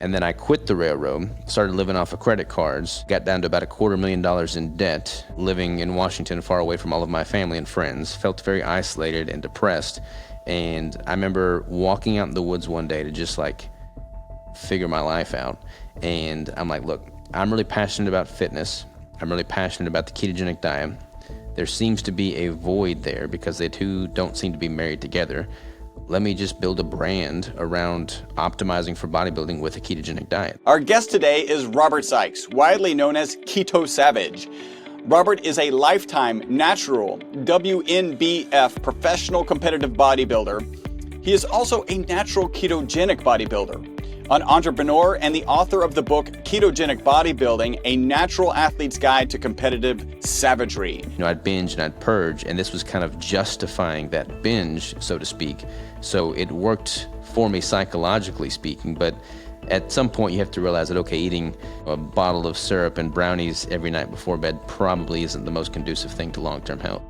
And then I quit the railroad, started living off of credit cards, got down to about $250,000 in debt, living in Washington far away from all of my family and friends, felt very isolated and depressed. And I remember walking out in the woods one day to just like figure my life out. And I'm like, look, I'm really passionate about fitness. I'm really passionate about the ketogenic diet. There seems to be a void there because they two don't seem to be married together. Let me just build a brand around optimizing for bodybuilding with a ketogenic diet. Our guest today is Robert Sikes, widely known as Keto Savage. Robert is a lifetime natural WNBF professional competitive bodybuilder. He is also a natural ketogenic bodybuilder, an entrepreneur, and the author of the book Ketogenic Bodybuilding, A Natural Athlete's Guide to Competitive Savagery. I'd binge and I'd purge, and this was kind of justifying that binge, so to speak. So it worked for me psychologically speaking, but at some point you have to realize that, okay, eating a bottle of syrup and brownies every night before bed probably isn't the most conducive thing to long-term health.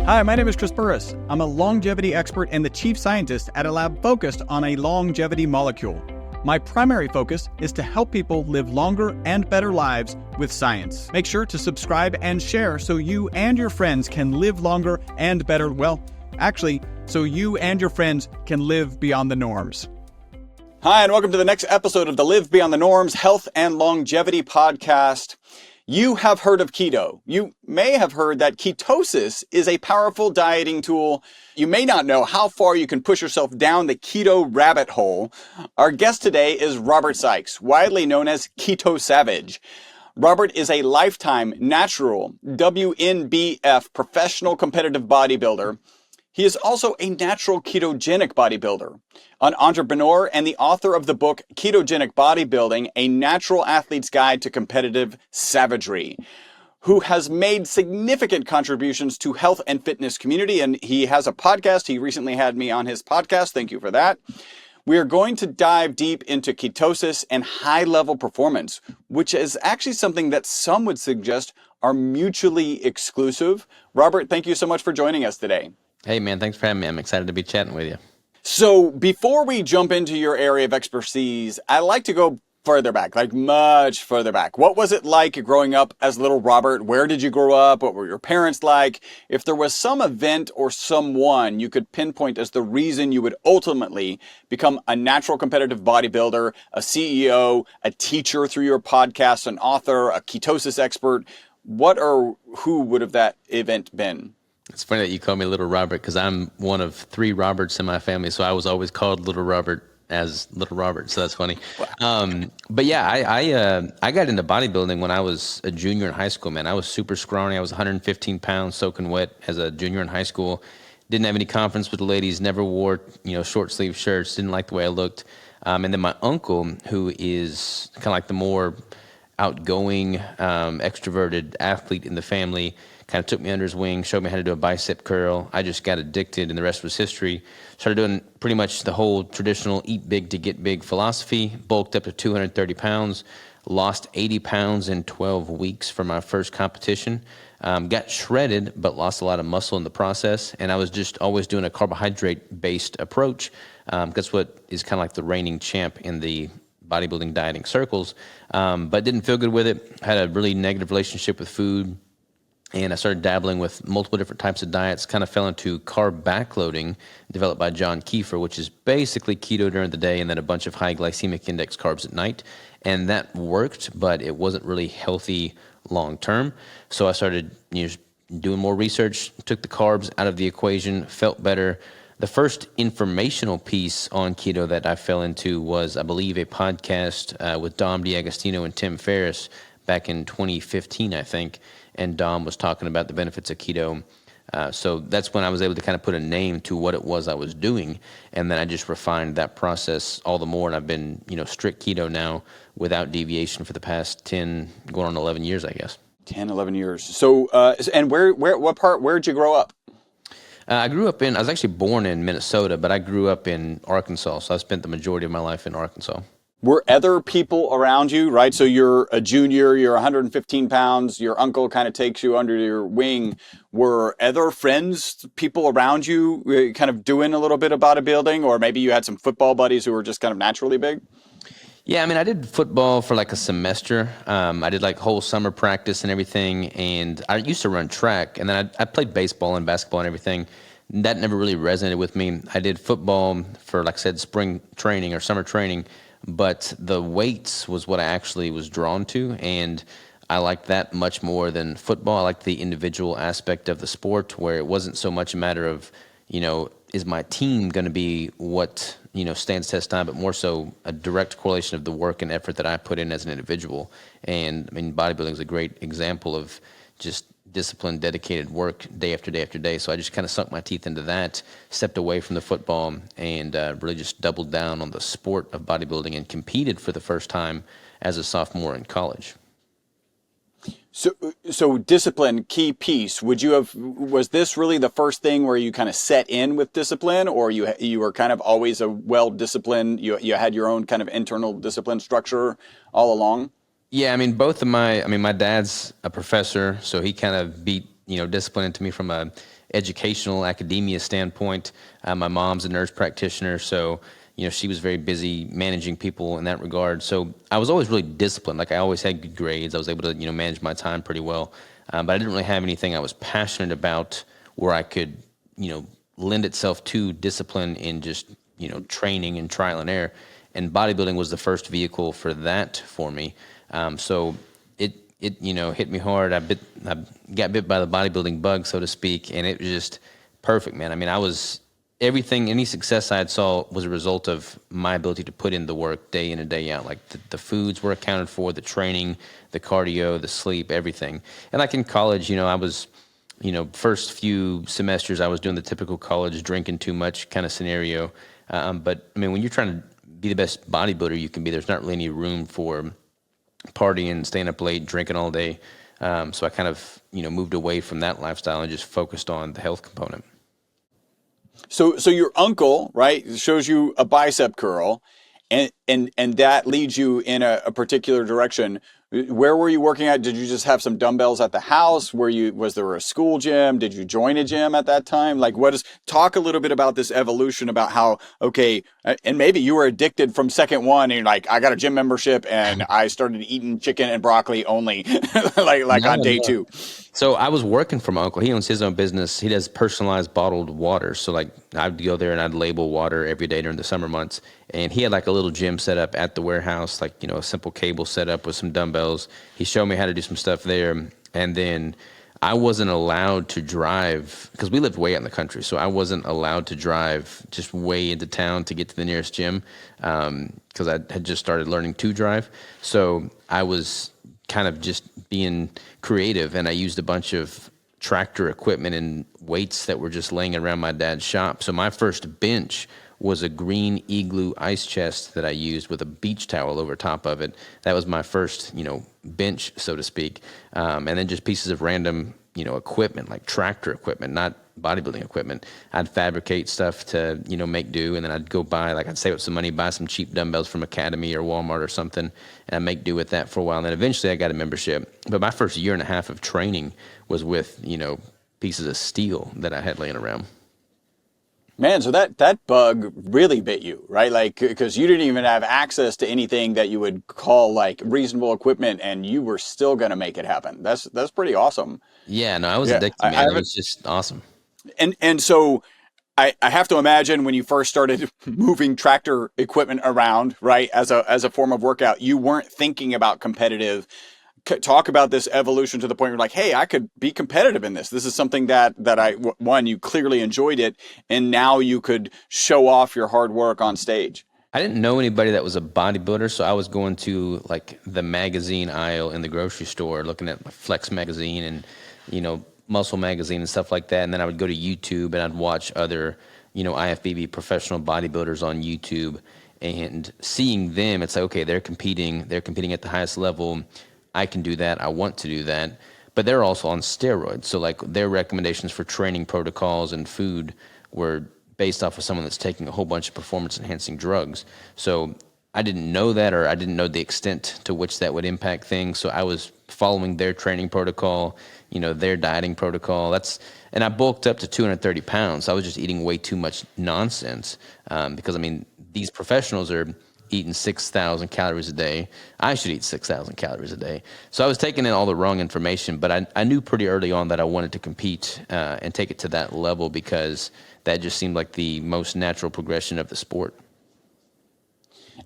Hi, my name is Chris Burris. I'm a longevity expert and the chief scientist at a lab focused on a longevity molecule. My primary focus is to help people live longer and better lives with science. Make sure to subscribe and share so you and your friends can live longer and better, so you and your friends can live beyond the norms. Hi, and welcome to the next episode of the Live Beyond the Norms Health and Longevity Podcast. You have heard of keto. You may have heard that ketosis is a powerful dieting tool. You may not know how far you can push yourself down the keto rabbit hole. Our guest today is Robert Sikes, widely known as Keto Savage. Robert is a lifetime natural WNBF professional competitive bodybuilder. He is also a natural ketogenic bodybuilder, an entrepreneur, and the author of the book Ketogenic Bodybuilding, A Natural Athlete's Guide to Competitive Savagery, who has made significant contributions to health and fitness community. And he has a podcast. He recently had me on his podcast. Thank you for that. We are going to dive deep into ketosis and high-level performance, which is actually something that some would suggest are mutually exclusive. Robert, thank you so much for joining us today. Hey man, thanks for having me. I'm excited to be chatting with you. So before we jump into your area of expertise, I like to go further back, like much further back. What was it like growing up as little Robert? Where did you grow up? What were your parents like? If there was some event or someone you could pinpoint as the reason you would ultimately become a natural competitive bodybuilder, a CEO, a teacher through your podcast, an author, a ketosis expert, what or who would have that event been? It's funny that you call me Little Robert because I'm one of 3 Roberts in my family, so I was always called Little Robert as Little Robert, so that's funny. Wow. But yeah, I got into bodybuilding when I was a junior in high school, man. I was super scrawny. I was 115 pounds soaking wet as a junior in high school. Didn't have any confidence with the ladies, never wore short sleeve shirts, didn't like the way I looked. And then my uncle, who is kind of like the more outgoing, extroverted athlete in the family, kind of took me under his wing, showed me how to do a bicep curl. I just got addicted, and the rest was history. Started doing pretty much the whole traditional eat big to get big philosophy, bulked up to 230 pounds, lost 80 pounds in 12 weeks for my first competition. Got shredded, but lost a lot of muscle in the process. And I was just always doing a carbohydrate-based approach. That's what is kind of like the reigning champ in the bodybuilding dieting circles. But didn't feel good with it. Had a really negative relationship with food. And I started dabbling with multiple different types of diets, kind of fell into carb backloading, developed by John Kiefer, which is basically keto during the day and then a bunch of high glycemic index carbs at night. And that worked, but it wasn't really healthy long term. So I started doing more research, took the carbs out of the equation, felt better. The first informational piece on keto that I fell into was, I believe, a podcast with Dom D'Agostino and Tim Ferriss back in 2015, I think. And Dom was talking about the benefits of keto. So that's when I was able to kind of put a name to what it was I was doing. And then I just refined that process all the more. And I've been, strict keto now without deviation for the past 10, going on 11 years, I guess. 10, 11 years. So, and where'd you grow up? I was actually born in Minnesota, but I grew up in Arkansas. So I spent the majority of my life in Arkansas. Were other people around you, right? So you're a junior, you're 115 pounds, your uncle kind of takes you under your wing. Were other friends, people around you kind of doing a little bit of bodybuilding? Or maybe you had some football buddies who were just kind of naturally big? Yeah, I mean, I did football for like a semester. I did like whole summer practice and everything. And I used to run track. And then I played baseball and basketball and everything. That never really resonated with me. I did football for, like I said, spring training or summer training. But the weights was what I actually was drawn to. And I liked that much more than football. I liked the individual aspect of the sport where it wasn't so much a matter of, is my team going to be what, stands test time, but more so a direct correlation of the work and effort that I put in as an individual. And I mean, bodybuilding is a great example of just disciplined, dedicated work day after day after day. So I just kind of sunk my teeth into that, stepped away from the football, and really just doubled down on the sport of bodybuilding and competed for the first time as a sophomore in college. So discipline, key piece. Was this really the first thing where you kind of set in with discipline, or you were kind of always a well-disciplined, you had your own kind of internal discipline structure all along? Yeah, I mean, my dad's a professor, so he kind of beat, discipline into me from a educational academia standpoint. My mom's a nurse practitioner, so, she was very busy managing people in that regard. So I was always really disciplined. Like I always had good grades. I was able to, manage my time pretty well. But I didn't really have anything I was passionate about where I could, lend itself to discipline in just, training and trial and error. And bodybuilding was the first vehicle for that for me. So it hit me hard. I got bit by the bodybuilding bug, so to speak, and it was just perfect, man. I mean, any success I had saw was a result of my ability to put in the work day in and day out. Like the foods were accounted for, the training, the cardio, the sleep, everything. And like in college, I was, first few semesters I was doing the typical college drinking too much kind of scenario. But I mean, when you're trying to be the best bodybuilder you can be, there's not really any room for partying, staying up late, drinking all day. So I kind of, moved away from that lifestyle and just focused on the health component. So your uncle, right, shows you a bicep curl, and that leads you in a particular direction. Where were you working at? Did you just have some dumbbells at the house? Was there a school gym? Did you join a gym at that time? Like, talk a little bit about this evolution about how, okay, and maybe you were addicted from second one and you're like, I got a gym membership and I started eating chicken and broccoli only, like on day two. So I was working for my uncle. He owns his own business. He does personalized bottled water. So like I'd go there and I'd label water every day during the summer months. And he had like a little gym set up at the warehouse, like, a simple cable setup with some dumbbells. He showed me how to do some stuff there. And then I wasn't allowed to drive because we lived way out in the country. So I wasn't allowed to drive just way into town to get to the nearest gym because I had just started learning to drive. So I was kind of just being creative, and I used a bunch of tractor equipment and weights that were just laying around my dad's shop. So my first bench was a green Igloo ice chest that I used with a beach towel over top of it. That was my first, bench, so to speak. And then just pieces of random, equipment, like tractor equipment, not bodybuilding equipment. I'd fabricate stuff to, make do. And then I'd go buy, like I'd save up some money, buy some cheap dumbbells from Academy or Walmart or something. And I'd make do with that for a while. And then eventually I got a membership. But my first year and a half of training was with, pieces of steel that I had laying around. Man, so that bug really bit you, right? Like, because you didn't even have access to anything that you would call like reasonable equipment, and you were still going to make it happen. That's pretty awesome. Yeah, no, I was addicted, man. It was just awesome. And so I have to imagine when you first started moving tractor equipment around, right, as a form of workout, you weren't thinking about competitive. Talk about this evolution to the point where you're like, hey, I could be competitive in this. This is something that you clearly enjoyed it, and now you could show off your hard work on stage. I didn't know anybody that was a bodybuilder, so I was going to like the magazine aisle in the grocery store, looking at Flex magazine and, Muscle magazine and stuff like that. And then I would go to YouTube and I'd watch other, IFBB professional bodybuilders on YouTube, and seeing them, it's like, okay, they're competing at the highest level. I can do that. I want to do that. But they're also on steroids. So like their recommendations for training protocols and food were based off of someone that's taking a whole bunch of performance enhancing drugs. So I didn't know that, or I didn't know the extent to which that would impact things. So I was following their training protocol, their dieting protocol. And I bulked up to 230 pounds. I was just eating way too much nonsense, because these professionals are eating 6,000 calories a day. I should eat 6,000 calories a day. So I was taking in all the wrong information, but I knew pretty early on that I wanted to compete and take it to that level, because that just seemed like the most natural progression of the sport.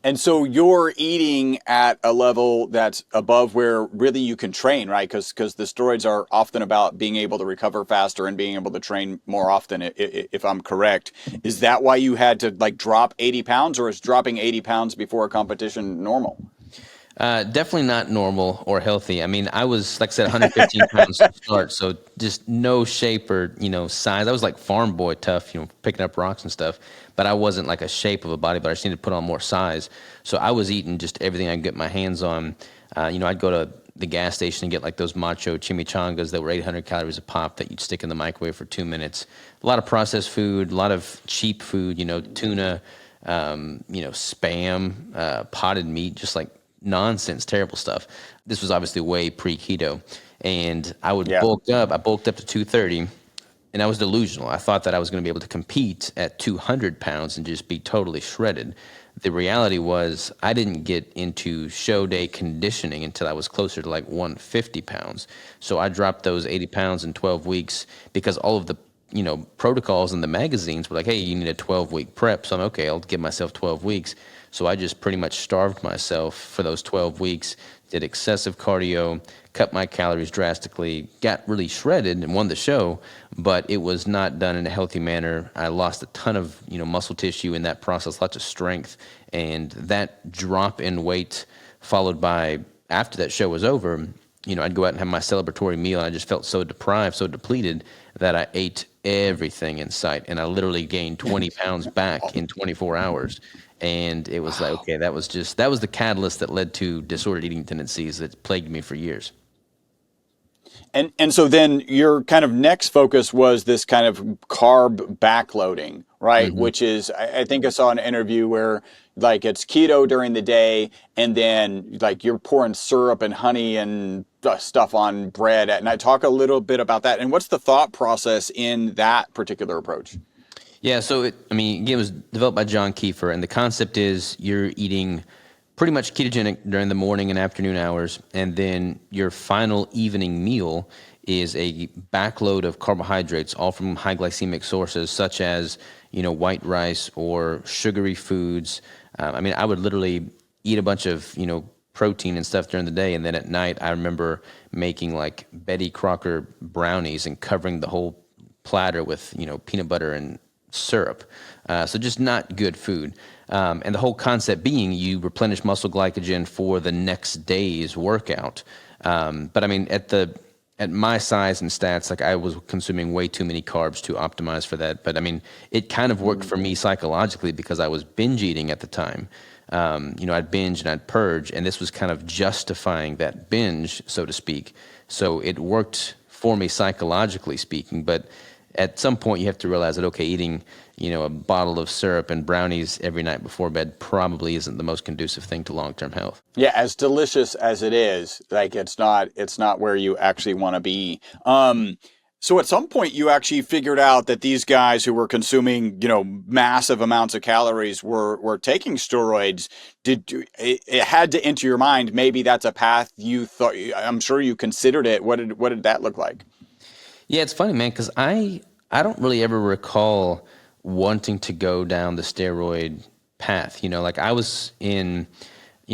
And so you're eating at a level that's above where really you can train, right? Because the steroids are often about being able to recover faster and being able to train more often, if I'm correct. Is that why you had to drop 80 pounds, or is dropping 80 pounds before a competition normal? Definitely not normal or healthy. I was, like I said, 115 pounds to start, so just no shape or, size. I was like farm boy tough, picking up rocks and stuff, but I wasn't like a shape of a bodybuilder. I just needed to put on more size. So I was eating just everything I could get my hands on. I'd go to the gas station and get like those macho chimichangas that were 800 calories a pop that you'd stick in the microwave for 2 minutes. A lot of processed food, a lot of cheap food, tuna, Spam, potted meat, just like nonsense, terrible stuff. This was obviously way pre-keto, and I would bulk up. I bulked up to 230, and I was delusional. I thought that I was going to be able to compete at 200 pounds and just be totally shredded. The reality was I didn't get into show day conditioning until I was closer to like 150 pounds. So I dropped those 80 pounds in 12 weeks because all of the protocols in the magazines were like, hey, you need a 12-week prep. So I'm okay, I'll give myself 12 weeks. So I just pretty much starved myself for those 12 weeks, did excessive cardio, cut my calories drastically, got really shredded and won the show, but it was not done in a healthy manner. I lost a ton of, muscle tissue in that process, lots of strength, and that drop in weight followed by, after that show was over, I'd go out and have my celebratory meal, and I just felt so deprived, so depleted that I ate everything in sight, and I literally gained 20 pounds back in 24 hours. And it was like, okay, that was the catalyst that led to disordered eating tendencies that plagued me for years. And so then your kind of next focus was this kind of carb backloading, right? Mm-hmm. Which is, I think I saw an interview where it's keto during the day, and then you're pouring syrup and honey and stuff on bread at night. Talk a little bit about that. And what's the thought process in that particular approach? Yeah, so it was developed by John Kiefer, and the concept is you're eating pretty much ketogenic during the morning and afternoon hours, and then your final evening meal is a backload of carbohydrates, all from high glycemic sources such as white rice or sugary foods. I would literally eat a bunch of protein and stuff during the day, and then at night I remember making like Betty Crocker brownies and covering the whole platter with peanut butter and syrup. So just not good food. And the whole concept being you replenish muscle glycogen for the next day's workout. But at my size and stats, I was consuming way too many carbs to optimize for that. But it kind of worked for me psychologically because I was binge eating at the time. I'd binge and I'd purge, and this was kind of justifying that binge, so to speak. So it worked for me psychologically speaking, but at some point you have to realize that, okay, eating, a bottle of syrup and brownies every night before bed probably isn't the most conducive thing to long-term health. Yeah, as delicious as it is, it's not where you actually want to be. So at some point you actually figured out that these guys who were consuming, massive amounts of calories were taking steroids. It had to enter your mind, maybe that's a path you thought, I'm sure you considered it. What did that look like? Yeah, it's funny, man, because I don't really ever recall wanting to go down the steroid path. I was in,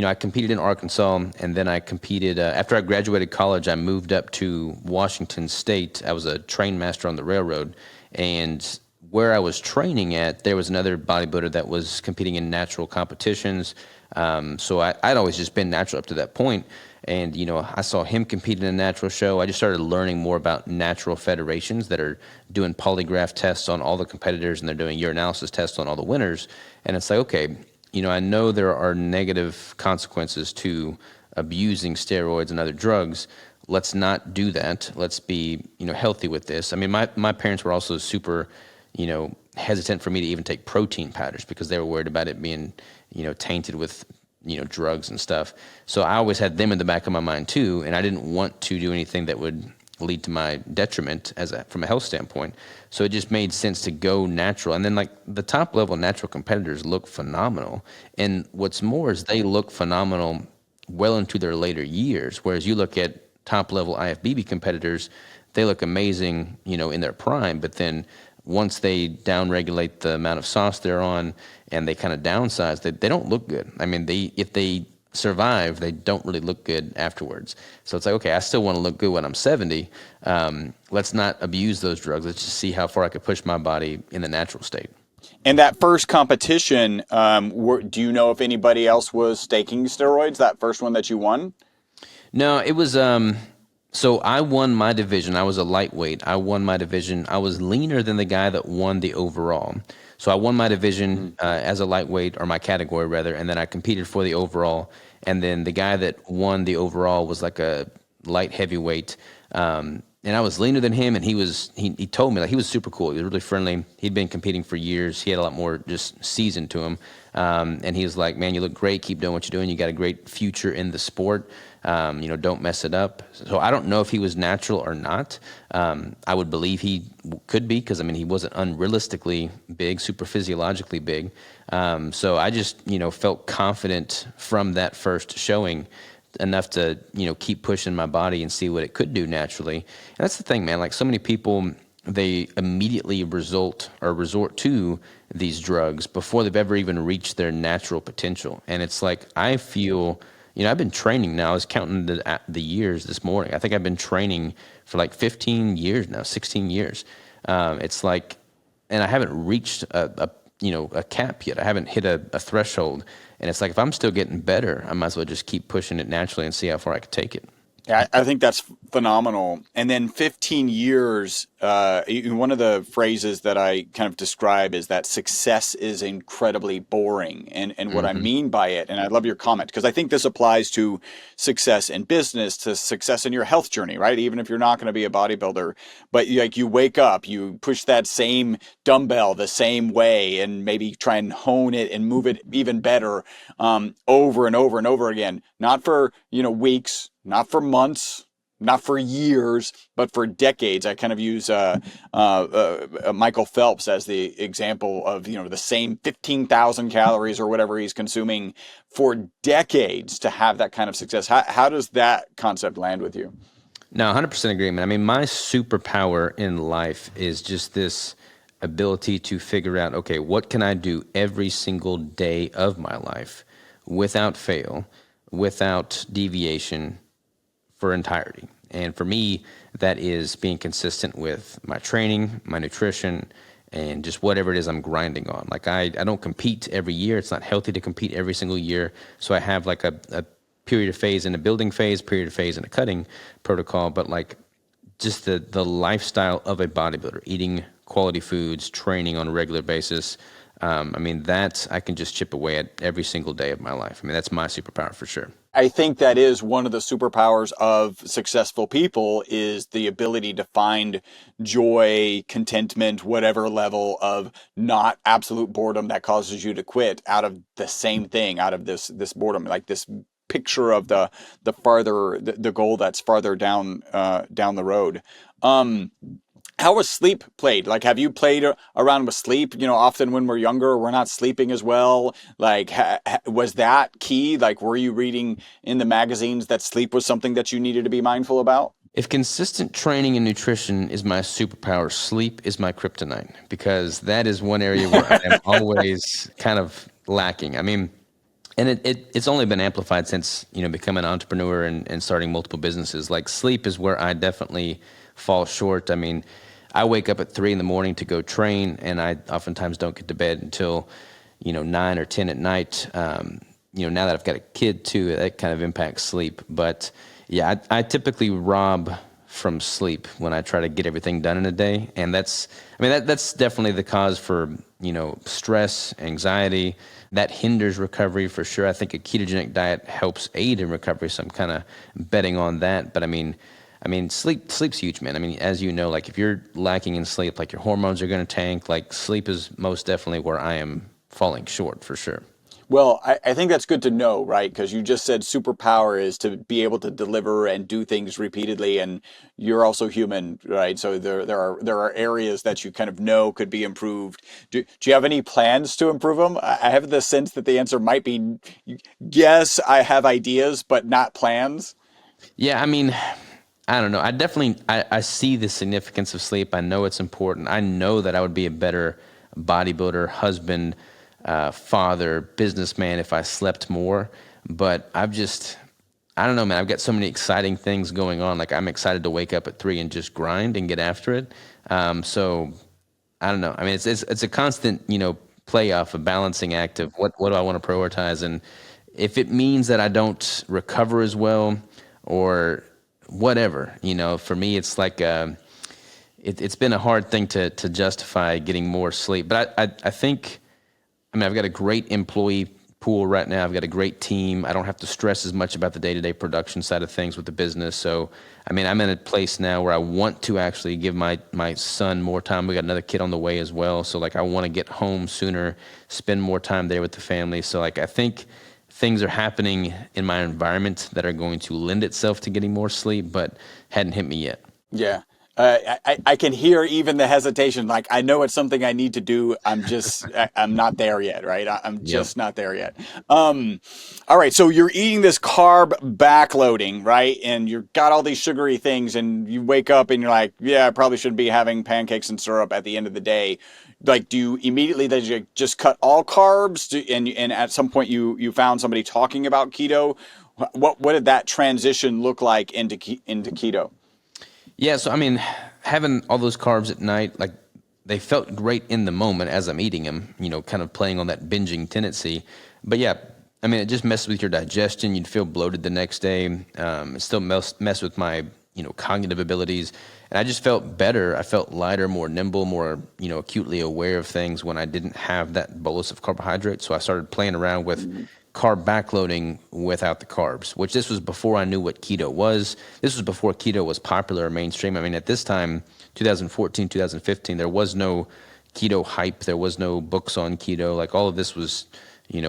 I competed in Arkansas, and then I competed, after I graduated college, I moved up to Washington State. I was a train master on the railroad, and where I was training at, there was another bodybuilder that was competing in natural competitions. So I'd always just been natural up to that point. And, I saw him compete in a natural show. I just started learning more about natural federations that are doing polygraph tests on all the competitors, and they're doing urinalysis tests on all the winners. And it's like, okay, I know there are negative consequences to abusing steroids and other drugs. Let's not do that. Let's be, healthy with this. My parents were also super, hesitant for me to even take protein powders because they were worried about it being, tainted with drugs and stuff. So I always had them in the back of my mind too, and I didn't want to do anything that would lead to my detriment from a health standpoint. So it just made sense to go natural. And then like the top level natural competitors look phenomenal. And what's more is they look phenomenal well into their later years. Whereas you look at top level IFBB competitors, they look amazing, in their prime, but then once they downregulate the amount of sauce they're on and they kind of downsize, they don't look good. I mean, if they survive, they don't really look good afterwards. So it's like, okay, I still want to look good when I'm 70. Let's not abuse those drugs. Let's just see how far I could push my body in the natural state. And that first competition, do you know if anybody else was taking steroids, that first one that you won? No, it was, so I won my division. I was a lightweight. I won my division. I was leaner than the guy that won the overall. So I won my division as a lightweight, or my category rather, and then I competed for the overall. And then the guy that won the overall was like a light heavyweight. And I was leaner than him, and he told me, like, he was super cool. He was really friendly. He'd been competing for years. He had a lot more just seasoned to him. And he was like, man, you look great. Keep doing what you're doing. You got a great future in the sport. Don't mess it up. So I don't know if he was natural or not. I would believe he could be, because, he wasn't unrealistically big, super physiologically big. So I just, felt confident from that first showing enough to, keep pushing my body and see what it could do naturally. And that's the thing, man. Like, so many people, they immediately resort to these drugs before they've ever even reached their natural potential. And it's like, I feel, I've been training now. I was counting the years this morning. I think I've been training for like 15 years now, 16 years. It's like, and I haven't reached a cap yet. I haven't hit a threshold. And it's like, if I'm still getting better, I might as well just keep pushing it naturally and see how far I can take it. Yeah, I think that's phenomenal. And then 15 years, one of the phrases that I kind of describe is that success is incredibly boring. And what I mean by it, and I love your comment, because I think this applies to success in business, to success in your health journey, right? Even if you're not going to be a bodybuilder, but you wake up, you push that same dumbbell the same way, and maybe try and hone it and move it even better over and over and over again, not for, weeks, not for months, not for years, but for decades. I kind of use Michael Phelps as the example of, the same 15,000 calories or whatever he's consuming for decades to have that kind of success. How does that concept land with you? No, 100% agreement. My superpower in life is just this ability to figure out, okay, what can I do every single day of my life without fail, without deviation, for entirety. And for me, that is being consistent with my training, my nutrition, and just whatever it is I'm grinding on. Like, I don't compete every year. It's not healthy to compete every single year. So I have like a period of phase in a building phase, period of phase in a cutting protocol, but like just the lifestyle of a bodybuilder, eating quality foods, training on a regular basis. That I can just chip away at every single day of my life. That's my superpower for sure. I think that is one of the superpowers of successful people, is the ability to find joy, contentment, whatever level of not absolute boredom that causes you to quit out of the same thing, out of this boredom, like this picture of the goal that's farther down the road. How was sleep played? Like, have you played around with sleep? Often when we're younger, we're not sleeping as well. Like, was that key? Like, were you reading in the magazines that sleep was something that you needed to be mindful about? If consistent training and nutrition is my superpower, sleep is my kryptonite, because that is one area where I am always kind of lacking. And it's only been amplified since, becoming an entrepreneur and starting multiple businesses. Like, sleep is where I definitely fall short. I wake up at 3 a.m. to go train, and I oftentimes don't get to bed until, 9 or 10 at night. Now that I've got a kid too, that kind of impacts sleep. But yeah, I typically rob from sleep when I try to get everything done in a day. And that's definitely the cause for, stress, anxiety. That hinders recovery for sure. I think a ketogenic diet helps aid in recovery, so I'm kind of betting on that. But sleep's huge, man. As you know, like, if you're lacking in sleep, like, your hormones are going to tank. Like, sleep is most definitely where I am falling short for sure. Well, I think that's good to know, right? Because you just said superpower is to be able to deliver and do things repeatedly, and you're also human, right? So there are areas that you kind of know could be improved. Do you have any plans to improve them? I have the sense that the answer might be yes, I have ideas, but not plans. Yeah, I mean, I don't know. I see the significance of sleep. I know it's important. I know that I would be a better bodybuilder, husband, father, businessman if I slept more. But I don't know, man. I've got so many exciting things going on. Like I'm excited to wake up at 3 and just grind and get after it. So I don't know. I mean, it's a constant, playoff, a balancing act of what do I want to prioritize, and if it means that I don't recover as well or whatever, for me, it's like it's been a hard thing to justify getting more sleep. But I think, I mean, I've got a great employee pool right now. I've got a great team. I don't have to stress as much about the day-to-day production side of things with the business. So, I mean, I'm in a place now where I want to actually give my son more time. We got another kid on the way as well. So, like, I want to get home sooner, spend more time there with the family. So, like, I think things are happening in my environment that are going to lend itself to getting more sleep, but hadn't hit me yet. Yeah. I can hear even the hesitation. Like, I know it's something I need to do. I'm not there yet, right? I'm just not there yet. All right. So you're eating this carb backloading, right? And you've got all these sugary things and you wake up and you're like, yeah, I probably shouldn't be having pancakes and syrup at the end of the day. Like, do you immediately then you just cut all carbs? And at some point you found somebody talking about keto. What did that transition look like into keto? Yeah, so I mean, having all those carbs at night, like they felt great in the moment as I'm eating them, kind of playing on that binging tendency. But yeah, I mean, it just messes with your digestion. You'd feel bloated the next day. It still mess with my, cognitive abilities. And I just felt better. I felt lighter, more nimble, more, acutely aware of things when I didn't have that bolus of carbohydrates. So I started playing around with carb backloading without the carbs, which this was before I knew what keto was. This was before keto was popular or mainstream. I mean, at this time, 2014, 2015, there was no keto hype. There was no books on keto. Like all of this was,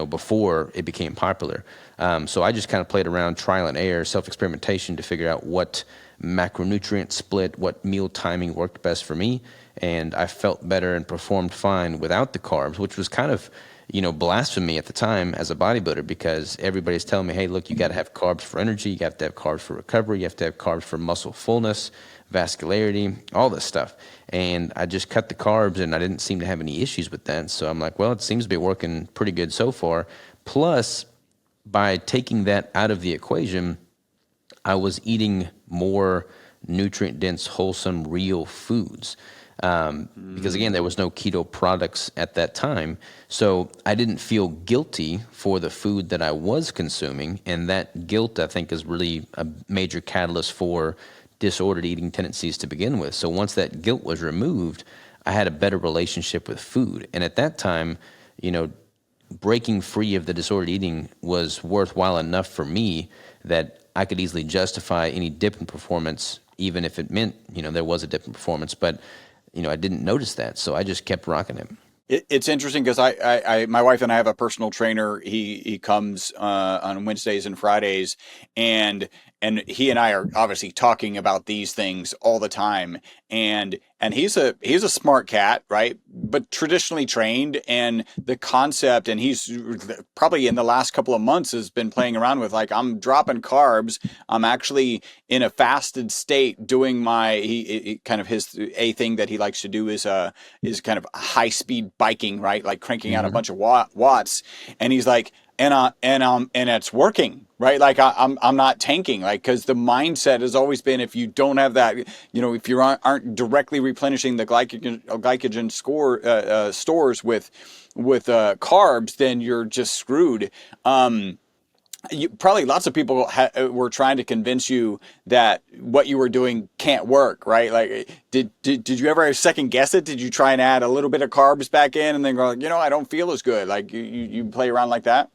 before it became popular. So I just kind of played around, trial and error, self-experimentation to figure out what macronutrient split, what meal timing worked best for me. And I felt better and performed fine without the carbs, which was kind of blasphemy at the time as a bodybuilder, because everybody's telling me, hey, look, you got to have carbs for energy. You have to have carbs for recovery. You have to have carbs for muscle fullness, vascularity, all this stuff. And I just cut the carbs and I didn't seem to have any issues with that. So I'm like, well, it seems to be working pretty good so far. Plus, by taking that out of the equation, I was eating more nutrient-dense, wholesome, real foods. Because again, there was no keto products at that time. So I didn't feel guilty for the food that I was consuming. And that guilt, I think, is really a major catalyst for disordered eating tendencies to begin with. So once that guilt was removed, I had a better relationship with food. And at that time, breaking free of the disordered eating was worthwhile enough for me that I could easily justify any dip in performance, even if it meant, there was a dip in performance. But I didn't notice that, so I just kept rocking it. It's interesting because my wife and I have a personal trainer. He comes on Wednesdays and Fridays, and he and I are obviously talking about these things all the time. And he's a smart cat, right? But traditionally trained, and the concept, and he's probably in the last couple of months has been playing around with, like, I'm dropping carbs. I'm actually in a fasted state doing my he kind of his a thing that he likes to do is kind of high speed biking, right? Like cranking out a bunch of watts. And he's like, and it's working, right? Like I'm not tanking, like, because the mindset has always been, if you don't have that, if you aren't directly replenishing the glycogen stores with carbs, then you're just screwed. Probably lots of people were trying to convince you that what you were doing can't work, right? Like, did you ever second guess it? Did you try and add a little bit of carbs back in and then go, I don't feel as good? Like, you play around like that?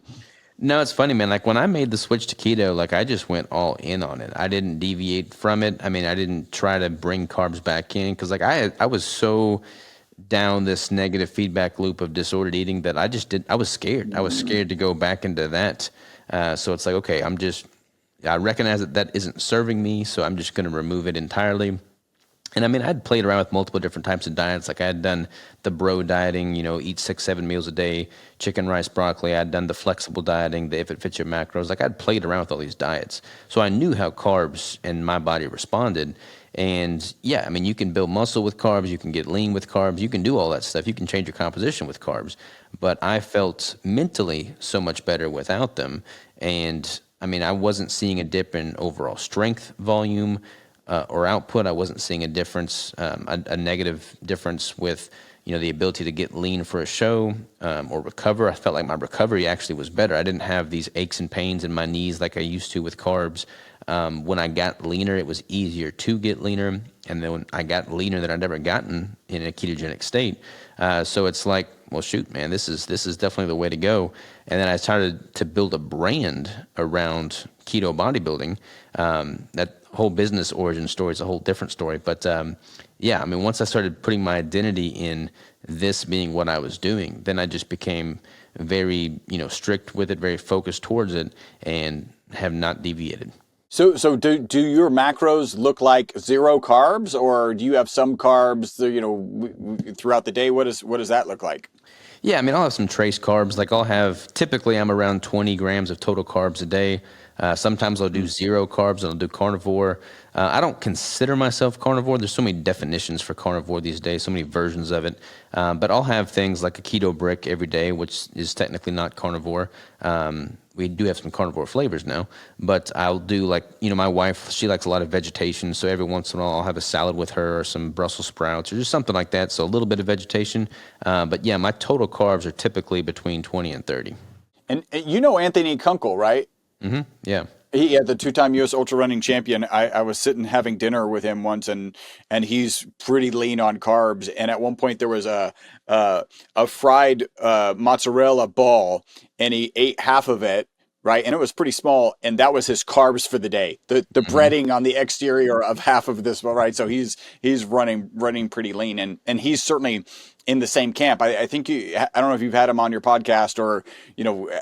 No, it's funny, man. Like when I made the switch to keto, like I just went all in on it. I didn't deviate from it. I mean, I didn't try to bring carbs back in because like I was so down this negative feedback loop of disordered eating that I was scared. I was scared to go back into that. So it's like, okay, I recognize that isn't serving me, so I'm just going to remove it entirely. And I mean, I'd played around with multiple different types of diets. Like I had done the bro dieting, eat 6-7 meals a day, chicken, rice, broccoli. I'd done the flexible dieting, the if it fits your macros. Like I'd played around with all these diets. So I knew how carbs and my body responded. And yeah, I mean, you can build muscle with carbs. You can get lean with carbs. You can do all that stuff. You can change your composition with carbs. But I felt mentally so much better without them. And I mean, I wasn't seeing a dip in overall strength, volume, or output. I wasn't seeing a difference, a negative difference with, the ability to get lean for a show or recover. I felt like my recovery actually was better. I didn't have these aches and pains in my knees like I used to with carbs. When I got leaner, it was easier to get leaner. And then when I got leaner than I'd ever gotten in a ketogenic state. So it's like, well, shoot, man, this is definitely the way to go. And then I started to build a brand around keto bodybuilding. That whole business origin story is a whole different story. But yeah, I mean, once I started putting my identity in this being what I was doing, then I just became very, strict with it, very focused towards it, and have not deviated. So do your macros look like 0 carbs, or do you have some carbs, throughout the day? What does that look like? Yeah, I mean, I'll have some trace carbs. Like typically I'm around 20 grams of total carbs a day. Sometimes I'll do 0 carbs and I'll do carnivore. I don't consider myself carnivore. There's so many definitions for carnivore these days, so many versions of it. But I'll have things like a Keto Brick every day, which is technically not carnivore. We do have some carnivore flavors now, but I'll do my wife, she likes a lot of vegetation. So every once in a while I'll have a salad with her or some Brussels sprouts or just something like that. So a little bit of vegetation. But yeah, my total carbs are typically between 20 and 30. And Anthony Kunkel, right? Mm-hmm. Yeah. He had the 2-time U.S. ultra running champion. I was sitting having dinner with him once, and he's pretty lean on carbs. And at one point there was a fried mozzarella ball, and he ate half of it, right? And it was pretty small, and that was his carbs for the day. The breading on the exterior of half of this, right? So he's running pretty lean, and he's certainly in the same camp. I think I don't know if you've had him on your podcast or,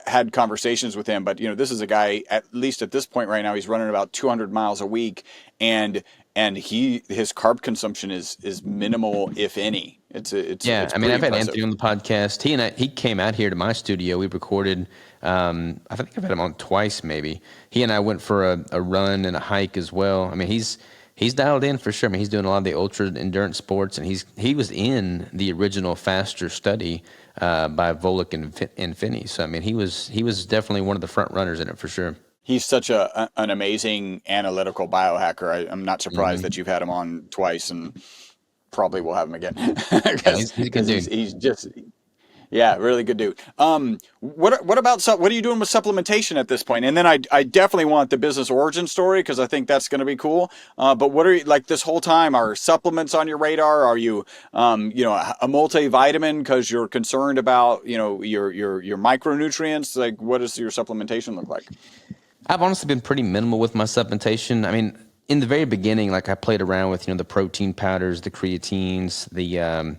had conversations with him, but, this is a guy, at least at this point right now, he's running about 200 miles a week, and his carb consumption is minimal, if any. It's I mean, I've had Anthony on the podcast. He came out here to my studio. We recorded, I think I've had him on twice maybe. He and I went for a run and a hike as well. I mean, he's dialed in for sure. I mean, he's doing a lot of the ultra endurance sports, and he was in the original Faster study by Volek and Finney. So I mean, he was definitely one of the front runners in it for sure. He's such an amazing analytical biohacker. I'm not surprised that you've had him on twice, and probably will have him again. He's just. Yeah, really good dude. What are you doing with supplementation at this point? And then I definitely want the business origin story, because I think that's going to be cool. But what are you, like, this whole time, are supplements on your radar? Are you a multivitamin because you're concerned about your micronutrients? Like, what does your supplementation look like? I've honestly been pretty minimal with my supplementation. I mean, in the very beginning, like, I played around with the protein powders, the creatines, the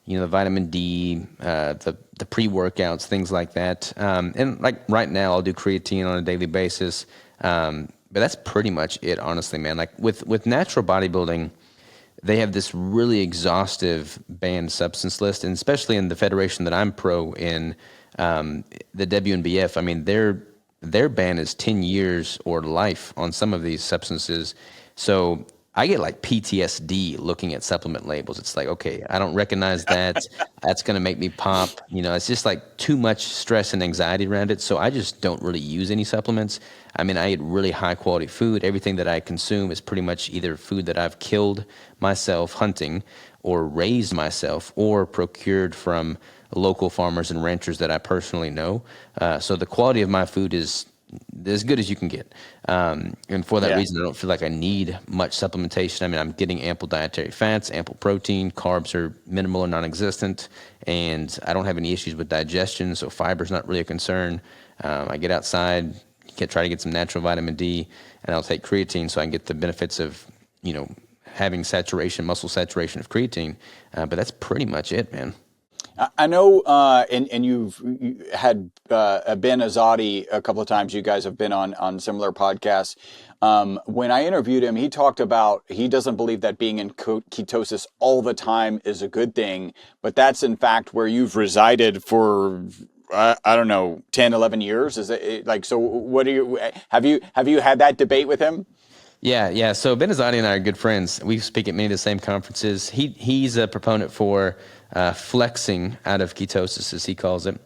the vitamin D, the pre-workouts, things like that. And like right now, I'll do creatine on a daily basis. But that's pretty much it, honestly, man. Like with natural bodybuilding, they have this really exhaustive banned substance list, and especially in the federation that I'm pro in, the WNBF. I mean, their ban is 10 years or life on some of these substances. So I get like PTSD looking at supplement labels. It's like, okay, I don't recognize that. That's going to make me pop. It's just like too much stress and anxiety around it. So I just don't really use any supplements. I mean, I eat really high quality food. Everything that I consume is pretty much either food that I've killed myself hunting, or raised myself, or procured from local farmers and ranchers that I personally know. So the quality of my food is as good as you can get. And for that reason, I don't feel like I need much supplementation. I mean, I'm getting ample dietary fats, ample protein, carbs are minimal or non-existent, and I don't have any issues with digestion, so fiber's not really a concern. I get outside, try to get some natural vitamin D, and I'll take creatine so I can get the benefits of, having muscle saturation of creatine. But that's pretty much it, man. I know, and you had Ben Azadi a couple of times. You guys have been on similar podcasts. When I interviewed him, he talked about he doesn't believe that being in ketosis all the time is a good thing, but that's in fact where you've resided for I don't know 10, 11 years. Is it like so? What do you have you had that debate with him? Yeah. So Ben Azadi and I are good friends. We speak at many of the same conferences. He's a proponent for flexing out of ketosis, as he calls it,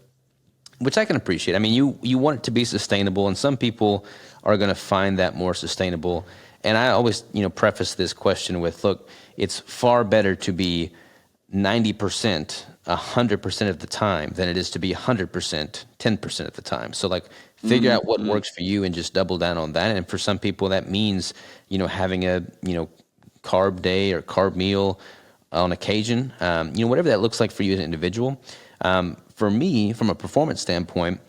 which I can appreciate. I mean, you want it to be sustainable, and some people are going to find that more sustainable. And I always, preface this question with, look, it's far better to be 90%, 100% of the time than it is to be 100%, 10% of the time. So like figure out what works for you and just double down on that. And for some people that means, having a, carb day or carb meal on occasion, whatever that looks like for you as an individual. For me, from a performance standpoint,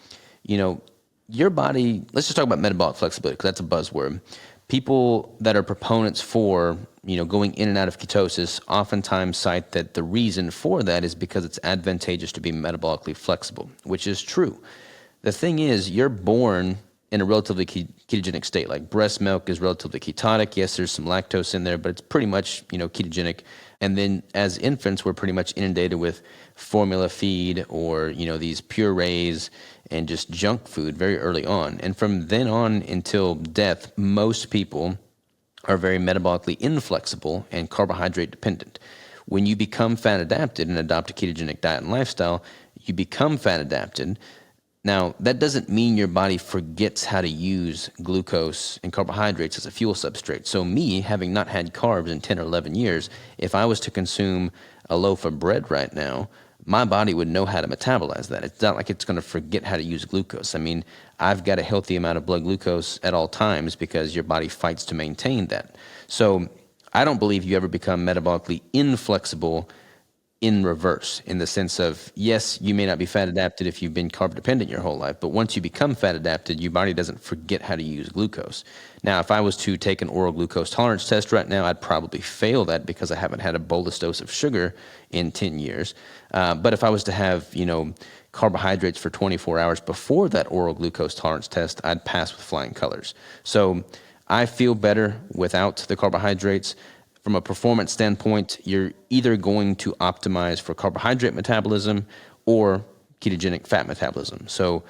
your body, let's just talk about metabolic flexibility because that's a buzzword. People that are proponents for, going in and out of ketosis oftentimes cite that the reason for that is because it's advantageous to be metabolically flexible, which is true. The thing is, you're born in a relatively ketogenic state. Like breast milk is relatively ketotic. Yes, there's some lactose in there, but it's pretty much, ketogenic. And then as infants, we're pretty much inundated with formula feed or, these purees and just junk food very early on. And from then on until death, most people are very metabolically inflexible and carbohydrate dependent. When you become fat adapted and adopt a ketogenic diet and lifestyle, you become fat adapted. Now, that doesn't mean your body forgets how to use glucose and carbohydrates as a fuel substrate. So me, having not had carbs in 10 or 11 years, if I was to consume a loaf of bread right now, my body would know how to metabolize that. It's not like it's going to forget how to use glucose. I mean, I've got a healthy amount of blood glucose at all times because your body fights to maintain that. So I don't believe you ever become metabolically inflexible in reverse, in the sense of, yes, you may not be fat adapted if you've been carb dependent your whole life, but once you become fat adapted, your body doesn't forget how to use glucose. Now, if I was to take an oral glucose tolerance test right now, I'd probably fail that because I haven't had a bolus dose of sugar in 10 years. But if I was to have, carbohydrates for 24 hours before that oral glucose tolerance test, I'd pass with flying colors. So I feel better without the carbohydrates. From a performance standpoint, you're either going to optimize for carbohydrate metabolism or ketogenic fat metabolism. So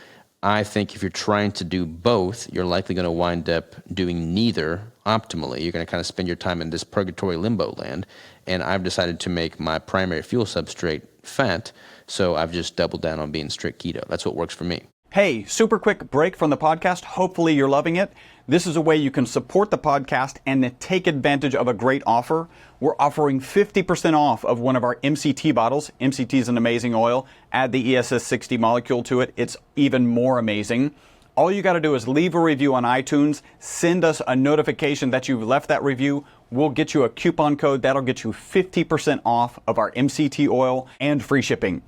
I think if you're trying to do both, you're likely going to wind up doing neither optimally. You're going to kind of spend your time in this purgatory limbo land. And I've decided to make my primary fuel substrate fat, so I've just doubled down on being strict keto. That's what works for me. Hey, super quick break from the podcast. Hopefully you're loving it. This is a way you can support the podcast and take advantage of a great offer. We're offering 50% off of one of our MCT bottles. MCT is an amazing oil. Add the ESS 60 molecule to it. It's even more amazing. All you got to do is leave a review on iTunes. Send us a notification that you've left that review. We'll get you a coupon code that'll get you 50% off of our MCT oil and free shipping.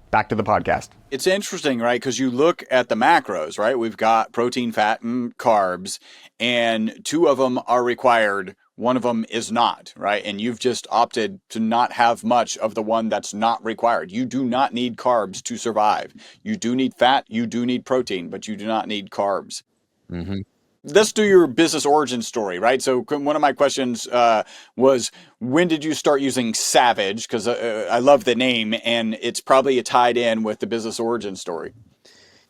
Back to the podcast. It's interesting, right? Because you look at the macros, right? We've got protein, fat, and carbs, and two of them are required. One of them is not, right? And you've just opted to not have much of the one that's not required. You do not need carbs to survive. You do need fat, you do need protein, but you do not need carbs. Mm-hmm. Let's do your business origin story, right? So one of my questions was, when did you start using Savage? Because I love the name, and it's probably tied in with the business origin story.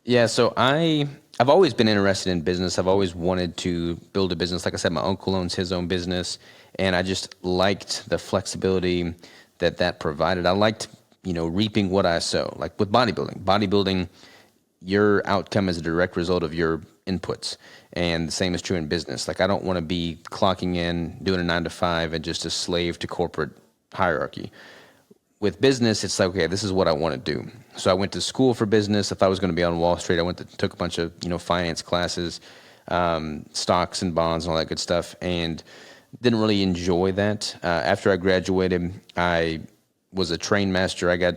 Yeah, so I've always been interested in business. I've always wanted to build a business. Like I said, my uncle owns his own business, and I just liked the flexibility that provided. I liked, reaping what I sow. Like with bodybuilding. Bodybuilding, your outcome is a direct result of your inputs. And the same is true in business. Like I don't want to be clocking in, doing a 9-to-5 and just a slave to corporate hierarchy. With business, it's like, okay, this is what I want to do. So I went to school for business. If I was going to be on Wall Street, took a bunch of, finance classes, stocks and bonds and all that good stuff, and didn't really enjoy that. After I graduated, I was a train master. I got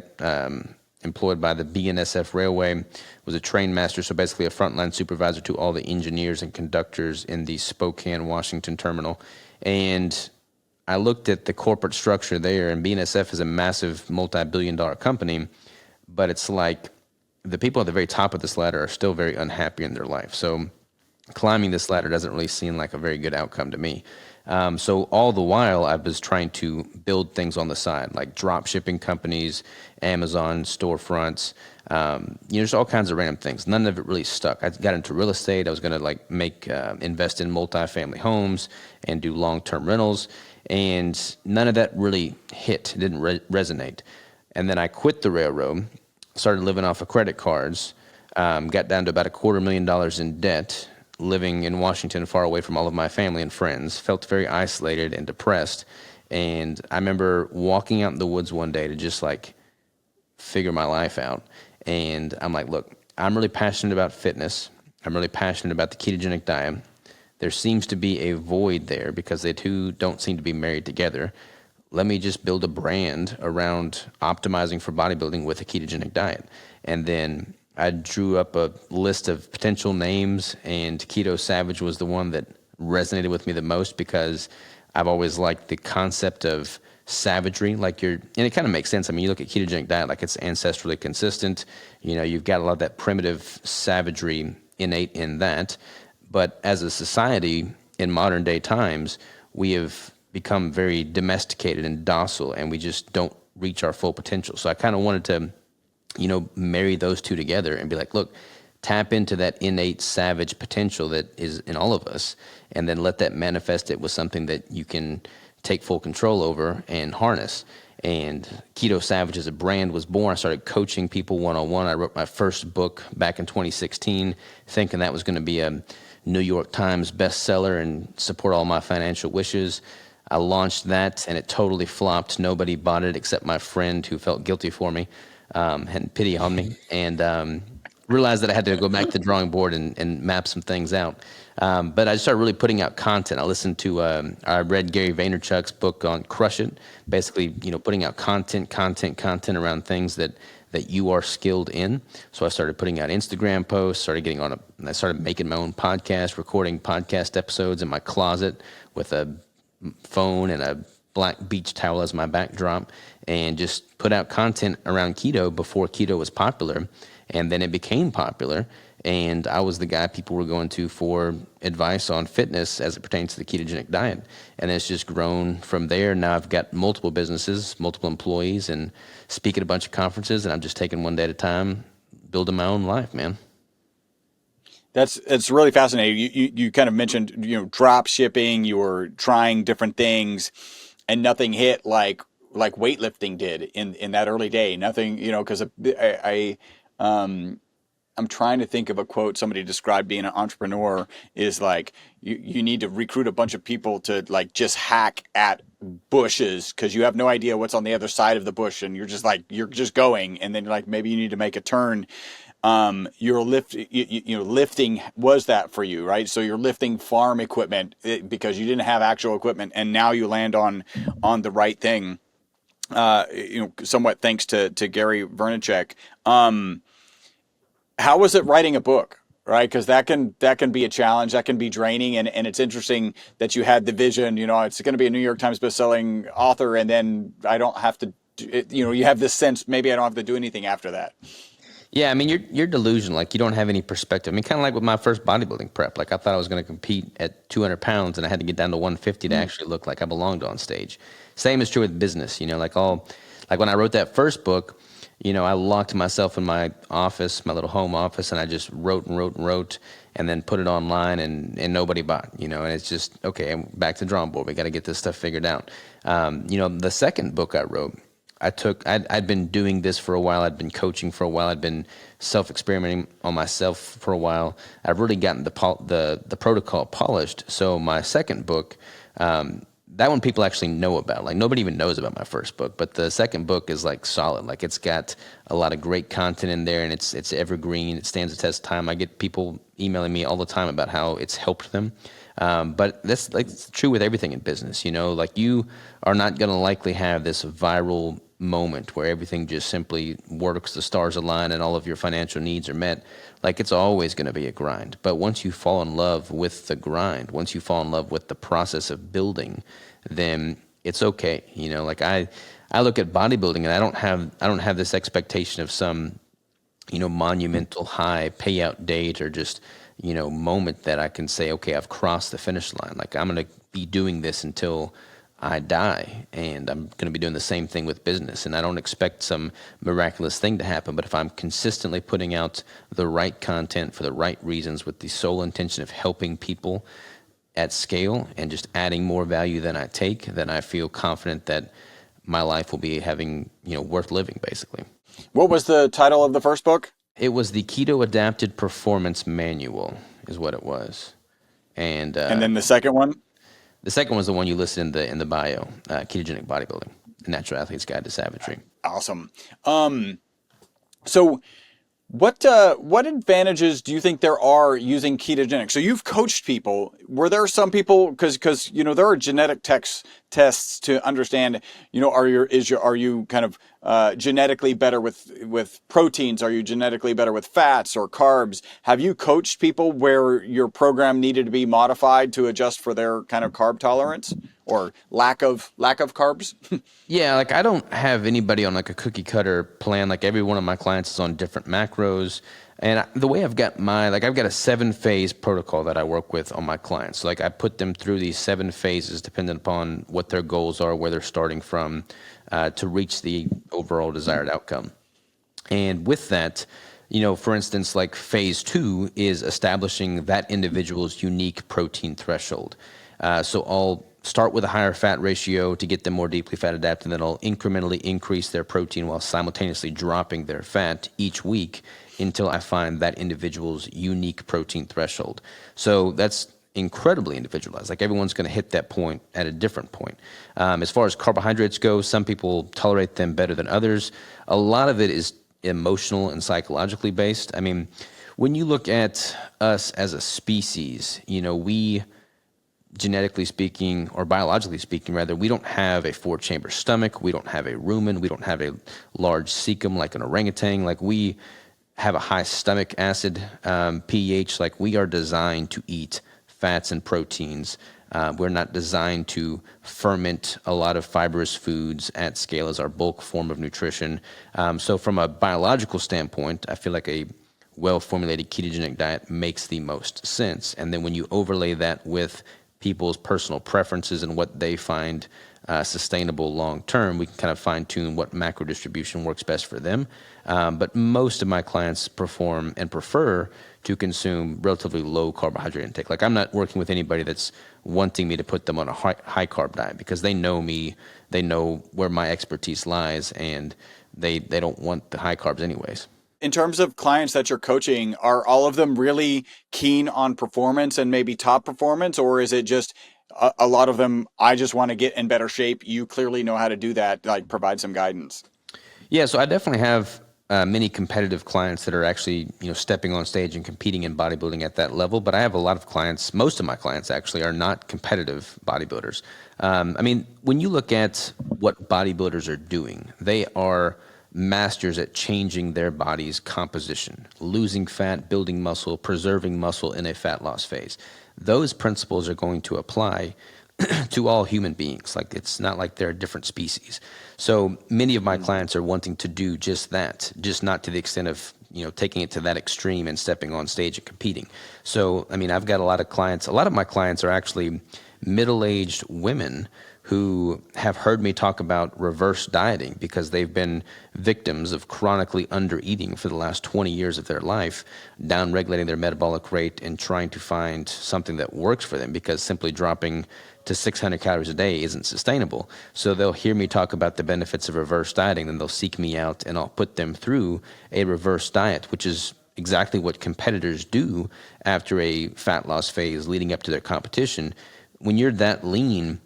employed by the BNSF Railway, was a train master, so basically a frontline supervisor to all the engineers and conductors in the Spokane, Washington terminal. And I looked at the corporate structure there, and BNSF is a massive multi-billion-dollar company, but it's like the people at the very top of this ladder are still very unhappy in their life. So climbing this ladder doesn't really seem like a very good outcome to me. So all the while, I was trying to build things on the side, like drop shipping companies, Amazon storefronts, just all kinds of random things. None of it really stuck. I got into real estate. I was going to invest in multifamily homes and do long-term rentals, and none of that really hit. It didn't resonate. And then I quit the railroad, started living off of credit cards, got down to about $250,000 in debt, living in Washington, far away from all of my family and friends, felt very isolated and depressed. And I remember walking out in the woods one day to just like figure my life out. And I'm like, look, I'm really passionate about fitness. I'm really passionate about the ketogenic diet. There seems to be a void there because they two don't seem to be married together. Let me just build a brand around optimizing for bodybuilding with a ketogenic diet. And then I drew up a list of potential names, and Keto Savage was the one that resonated with me the most because I've always liked the concept of savagery. And it kind of makes sense. I mean, you look at ketogenic diet, like it's ancestrally consistent. You've got a lot of that primitive savagery innate in that. But as a society in modern day times, we have become very domesticated and docile, and we just don't reach our full potential. So I kind of wanted to marry those two together and be like, look, tap into that innate savage potential that is in all of us, and then let that manifest it with something that you can take full control over and harness. And Keto Savage as a brand was born. I started coaching people one-on-one. I wrote my first book back in 2016, thinking that was going to be a New York Times bestseller and support all my financial wishes. I launched that, and it totally flopped. Nobody bought it except my friend, who felt guilty for me. Had pity on me, and realized that I had to go back to the drawing board and map some things out. But I started really putting out content. I read Gary Vaynerchuk's book on Crush It, basically, putting out content around things that you are skilled in. So I started putting out Instagram posts, I started making my own podcast, recording podcast episodes in my closet with a phone and a black beach towel as my backdrop, and just put out content around keto before keto was popular. And then it became popular, and I was the guy people were going to for advice on fitness as it pertains to the ketogenic diet. And it's just grown from there. Now I've got multiple businesses, multiple employees, and speak at a bunch of conferences, and I'm just taking one day at a time, building my own life, man. It's really fascinating. You kind of mentioned, drop shipping, you were trying different things, and nothing hit like weightlifting did in that early day. Nothing, because I'm trying to think of a quote somebody described being an entrepreneur is like, you need to recruit a bunch of people to like just hack at bushes because you have no idea what's on the other side of the bush, and you're just going, and then like maybe you need to make a turn. Lifting was that for you, right? So you're lifting farm equipment because you didn't have actual equipment, and now you land on the right thing. Somewhat thanks to Gary Vaynerchuk. How was it writing a book, right? Because that can be a challenge, that can be draining, and it's interesting that you had the vision. It's going to be a New York Times bestselling author, and then I don't have to. You have this sense maybe I don't have to do anything after that. Yeah, I mean, you're delusional. Like, you don't have any perspective. I mean, kind of like with my first bodybuilding prep. Like, I thought I was going to compete at 200 pounds, and I had to get down to 150 to actually look like I belonged on stage. Same is true with business. Like when I wrote that first book, I locked myself in my office, my little home office, and I just wrote, and then put it online, and nobody bought. And it's just, okay, I'm back to the drawing board. We got to get this stuff figured out. The second book I wrote, I'd been doing this for a while. I'd been coaching for a while. I'd been self-experimenting on myself for a while. I've really gotten the protocol polished. So my second book, that one people actually know about. Like, nobody even knows about my first book, but the second book is like solid. Like, it's got a lot of great content in there, and it's evergreen. It stands the test of time. I get people emailing me all the time about how it's helped them. But that's like true with everything in business. Like, you are not going to likely have this viral moment where everything just simply works, the stars align, and all of your financial needs are met. Like, it's always going to be a grind. But once you fall in love with the grind, once you fall in love with the process of building, then it's okay. Like I look at bodybuilding and I don't have this expectation of some, monumental high payout date or just, moment that I can say, okay, I've crossed the finish line. Like I'm going to be doing this until I die, and I'm going to be doing the same thing with business. And I don't expect some miraculous thing to happen, but if I'm consistently putting out the right content for the right reasons with the sole intention of helping people at scale and just adding more value than I take, then I feel confident that my life will be having, worth living, basically. What was the title of the first book? It was the Keto Adapted Performance Manual is what it was. And then the second one? The second was the one you listed in the bio, Ketogenic Bodybuilding, A Natural Athlete's Guide to Savagery. Awesome. So what advantages do you think there are using ketogenic? So you've coached people. Were there some people, because there are genetic tests to understand, are you kind of genetically better with proteins? Are you genetically better with fats or carbs? Have you coached people where your program needed to be modified to adjust for their kind of carb tolerance or lack of carbs? Yeah, like I don't have anybody on like a cookie cutter plan. Like every one of my clients is on different macros. And the way I've got I've got a 7-phase protocol that I work with on my clients. So like I put them through these 7 phases depending upon what their goals are, where they're starting from, to reach the overall desired outcome. And with that, for instance, like phase 2 is establishing that individual's unique protein threshold. So I'll start with a higher fat ratio to get them more deeply fat adapted, and then I'll incrementally increase their protein while simultaneously dropping their fat each week until I find that individual's unique protein threshold. So that's incredibly individualized. Like everyone's going to hit that point at a different point. As far as carbohydrates go, some people tolerate them better than others. A lot of it is emotional and psychologically based. I mean, when you look at us as a species, we, genetically speaking, or biologically speaking rather, we don't have a 4-chamber stomach. We don't have a rumen. We don't have a large cecum like an orangutan. Like we have a high stomach acid pH. Like we are designed to eat fats and proteins. We're not designed to ferment a lot of fibrous foods at scale as our bulk form of nutrition. So from a biological standpoint, I feel like a well-formulated ketogenic diet makes the most sense. And then when you overlay that with people's personal preferences and what they find sustainable long-term, we can kind of fine-tune what macro distribution works best for them. But most of my clients perform and prefer to consume relatively low carbohydrate intake. Like I'm not working with anybody that's wanting me to put them on a high carb diet because they know me, they know where my expertise lies, and they don't want the high carbs anyways. In terms of clients that you're coaching, are all of them really keen on performance and maybe top performance, or is it just a lot of them, I just want to get in better shape? You clearly know how to do that, like provide some guidance. Yeah, so I definitely have many competitive clients that are actually, stepping on stage and competing in bodybuilding at that level. But I have a lot of clients, most of my clients actually are not competitive bodybuilders. I mean, when you look at what bodybuilders are doing, they are masters at changing their body's composition, losing fat, building muscle, preserving muscle in a fat loss phase. Those principles are going to apply to all human beings. Like it's not like they're a different species. So many of my clients are wanting to do just that, just not to the extent of, taking it to that extreme and stepping on stage and competing. So, I mean, I've got a lot of clients. A lot of my clients are actually middle-aged women who have heard me talk about reverse dieting because they've been victims of chronically undereating for the last 20 years of their life, down-regulating their metabolic rate and trying to find something that works for them because simply dropping to 600 calories a day isn't sustainable. So they'll hear me talk about the benefits of reverse dieting, then they'll seek me out and I'll put them through a reverse diet, which is exactly what competitors do after a fat loss phase leading up to their competition. When you're that lean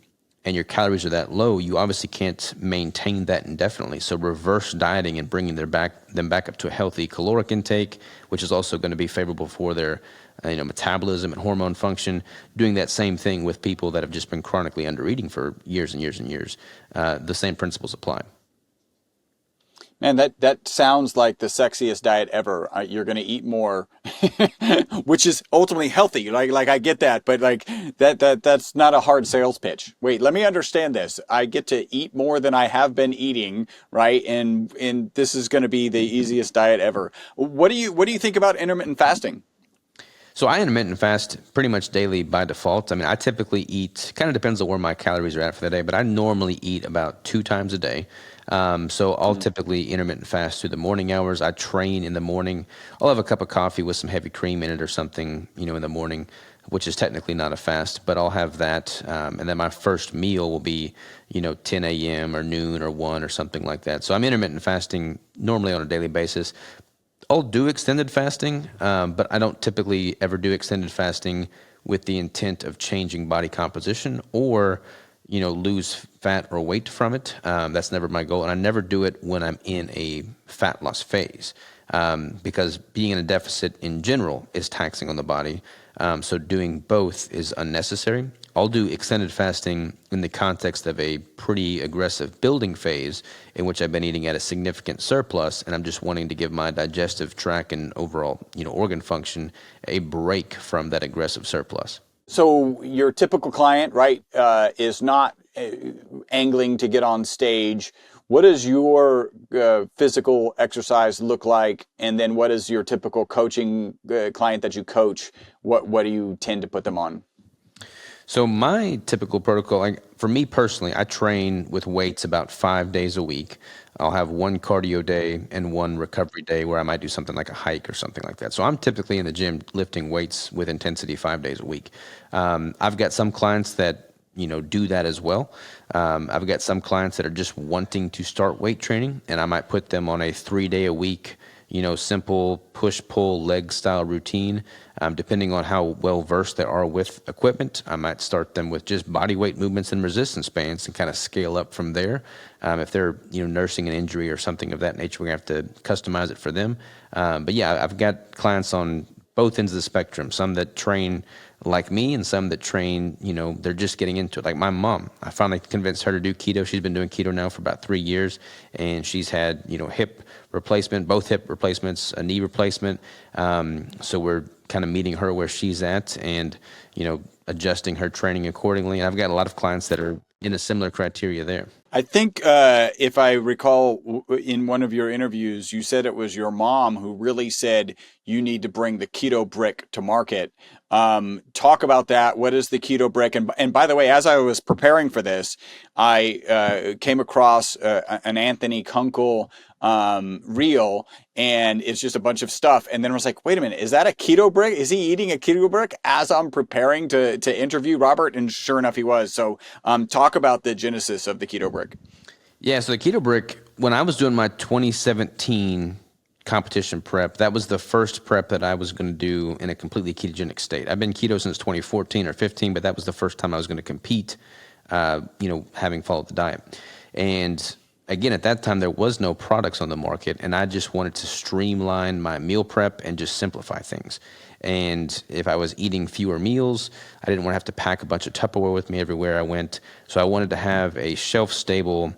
and your calories are that low, you obviously can't maintain that indefinitely. So reverse dieting and bringing them back up to a healthy caloric intake, which is also going to be favorable for their metabolism and hormone function, doing that same thing with people that have just been chronically undereating for years and years and years. The same principles apply. Man, that sounds like the sexiest diet ever. You're going to eat more, which is ultimately healthy. Like I get that, but like that's not a hard sales pitch. Wait, let me understand this. I get to eat more than I have been eating, right? And this is going to be the easiest diet ever. What do you think about intermittent fasting? So I intermittent fast pretty much daily by default. I mean, I typically eat, kind of depends on where my calories are at for the day, but I normally eat about 2 times a day. So I'll typically intermittent fast through the morning hours. I train in the morning. I'll have a cup of coffee with some heavy cream in it or something, in the morning, which is technically not a fast, but I'll have that. And then my first meal will be, 10 a.m. or noon or 1 or something like that. So I'm intermittent fasting normally on a daily basis. I'll do extended fasting, but I don't typically ever do extended fasting with the intent of changing body composition or, lose fat or weight from it. That's never my goal. And I never do it when I'm in a fat loss phase, because being in a deficit in general is taxing on the body. So doing both is unnecessary. I'll do extended fasting in the context of a pretty aggressive building phase in which I've been eating at a significant surplus, and I'm just wanting to give my digestive tract and overall, organ function a break from that aggressive surplus. So your typical client, right, is not angling to get on stage. What does your physical exercise look like? And then what is your typical coaching client that you coach? What do you tend to put them on? So my typical protocol, like for me personally, I train with weights about 5 days a week. I'll have one cardio day and one recovery day where I might do something like a hike or something like that. So I'm typically in the gym lifting weights with intensity 5 days a week. I've got some clients that do that as well. I've got some clients that are just wanting to start weight training, and I might put them on a 3-day-a-week, simple push-pull leg style routine. Depending on how well versed they are with equipment, I might start them with just body weight movements and resistance bands and kind of scale up from there. If they're nursing an injury or something of that nature, we have to customize it for them. But yeah, I've got clients on both ends of the spectrum. Some that train like me and some that train, they're just getting into it. Like my mom, I finally convinced her to do keto. She's been doing keto now for about 3 years, and she's had, hip replacement, both hip replacements, a knee replacement. So we're kind of meeting her where she's at and, adjusting her training accordingly. And I've got a lot of clients that are in a similar criteria there. I think if I recall in one of your interviews, you said it was your mom who really said you need to bring the Keto Brick to market. Talk about that. What is the Keto Brick? And by the way, as I was preparing for this, I came across an Anthony Kunkel reel, and it's just a bunch of stuff. And then I was like, wait a minute, is that a keto brick? Is he eating a keto brick as I'm preparing to interview Robert? And sure enough, he was. So talk about the genesis of the keto brick. Yeah, so the keto brick, when I was doing my 2017 competition prep, that was the first prep that I was going to do in a completely ketogenic state. I've been keto since 2014 or 15, but that was the first time I was going to compete, having followed the diet. And again, at that time, there was no products on the market, and I just wanted to streamline my meal prep and just simplify things. And if I was eating fewer meals, I didn't want to have to pack a bunch of Tupperware with me everywhere I went. So I wanted to have a shelf-stable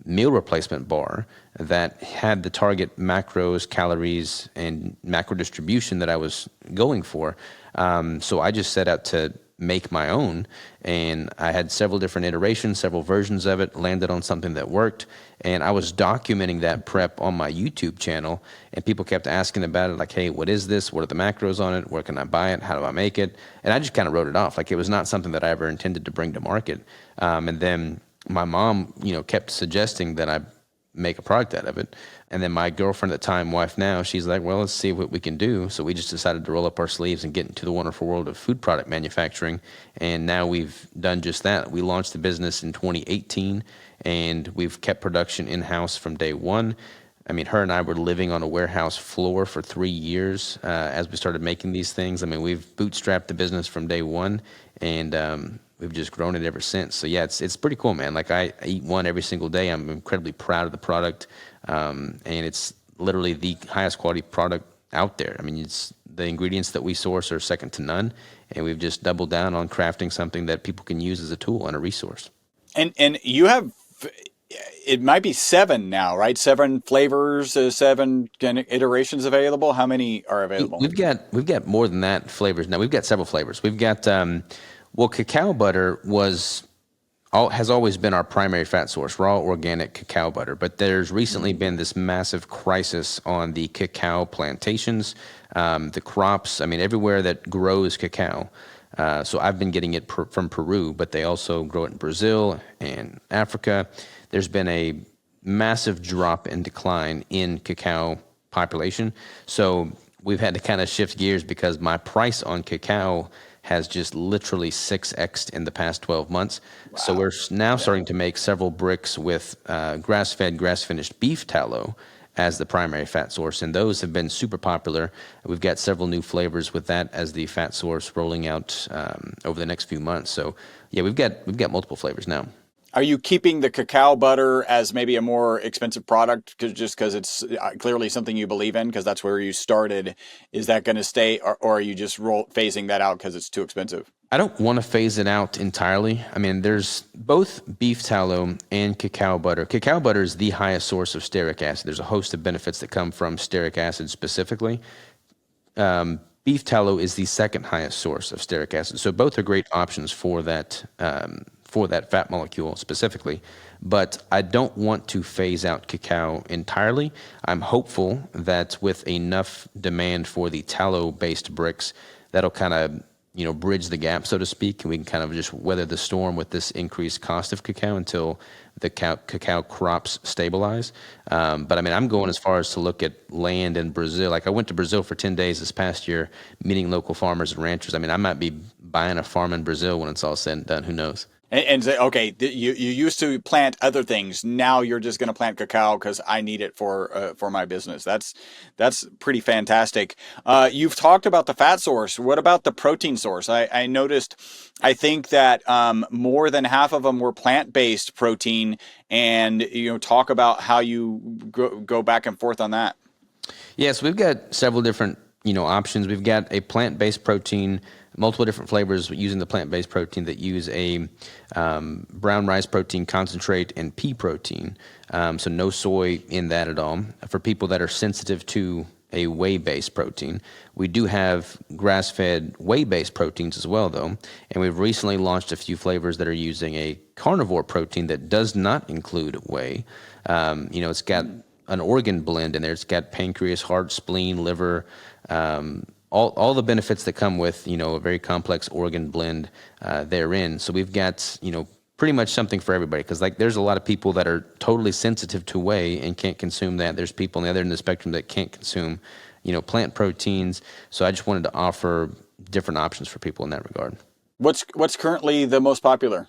meal replacement bar that had the target macros, calories, and macro distribution that I was going for. So I just set out to make my own, and I had several different iterations, several versions of it, landed on something that worked, and I was documenting that prep on my YouTube channel, and people kept asking about it, like, hey, what is this? What are the macros on it? Where can I buy it? How do I make it? And I just kind of wrote it off. Like, it was not something that I ever intended to bring to market. And then my mom, kept suggesting that I make a product out of it. And then my girlfriend at the time, wife now, she's like, well, let's see what we can do. So we just decided to roll up our sleeves and get into the wonderful world of food product manufacturing. And now we've done just that. We launched the business in 2018, and we've kept production in-house from day one. I mean, her and I were living on a warehouse floor for 3 years as we started making these things. I mean, we've bootstrapped the business from day one, and we've just grown it ever since. So yeah, it's pretty cool, man. Like, I eat one every single day. I'm incredibly proud of the product, and it's literally the highest quality product out there. I mean, it's the ingredients that we source are second to none, and we've just doubled down on crafting something that people can use as a tool and a resource. And you have it might be 7 now, right? 7 flavors, 7 iterations available. How many are available? We've got more than that flavors now. We've got several flavors. We've got cacao butter has always been our primary fat source, raw organic cacao butter. But there's recently been this massive crisis on the cacao plantations, the crops. I mean, everywhere that grows cacao. So I've been getting it from Peru, but they also grow it in Brazil and Africa. There's been a massive drop and decline in cacao population. So we've had to kind of shift gears because my price on cacao has just literally 6x'd in the past 12 months. Wow. So we're now starting to make several bricks with grass-fed, grass-finished beef tallow as the primary fat source, and those have been super popular. We've got several new flavors with that as the fat source rolling out over the next few months. So yeah, we've got multiple flavors now. Are you keeping the cacao butter as maybe a more expensive product just because it's clearly something you believe in, because that's where you started? Is that going to stay, or are you just phasing that out because it's too expensive? I don't want to phase it out entirely. I mean, there's both beef tallow and cacao butter. Cacao butter is the highest source of stearic acid. There's a host of benefits that come from stearic acid specifically. Beef tallow is the second highest source of stearic acid. So both are great options for that fat molecule specifically, but I don't want to phase out cacao entirely. I'm hopeful that with enough demand for the tallow-based bricks, that'll kind of, bridge the gap, so to speak, and we can kind of just weather the storm with this increased cost of cacao until the cacao crops stabilize. But I mean, I'm going as far as to look at land in Brazil. Like I went to Brazil for 10 days this past year, meeting local farmers and ranchers. I mean, I might be buying a farm in Brazil when it's all said and done. Who knows? And say, okay, you used to plant other things. Now you're just going to plant cacao because I need it for my business. That's pretty fantastic. You've talked about the fat source. What about the protein source? I noticed, I think that more than half of them were plant-based protein, and talk about how you go back and forth on that. Yes, we've got several different options. We've got a plant-based protein, multiple different flavors using the plant-based protein that use a brown rice protein concentrate and pea protein. So no soy in that at all. For people that are sensitive to a whey-based protein, we do have grass-fed whey-based proteins as well, though. And we've recently launched a few flavors that are using a carnivore protein that does not include whey. It's got an organ blend in there. It's got pancreas, heart, spleen, liver, all the benefits that come with, a very complex organ blend therein. So we've got, pretty much something for everybody, because there's a lot of people that are totally sensitive to whey and can't consume that. There's people on the other end of the spectrum that can't consume, plant proteins. So I just wanted to offer different options for people in that regard. What's currently the most popular?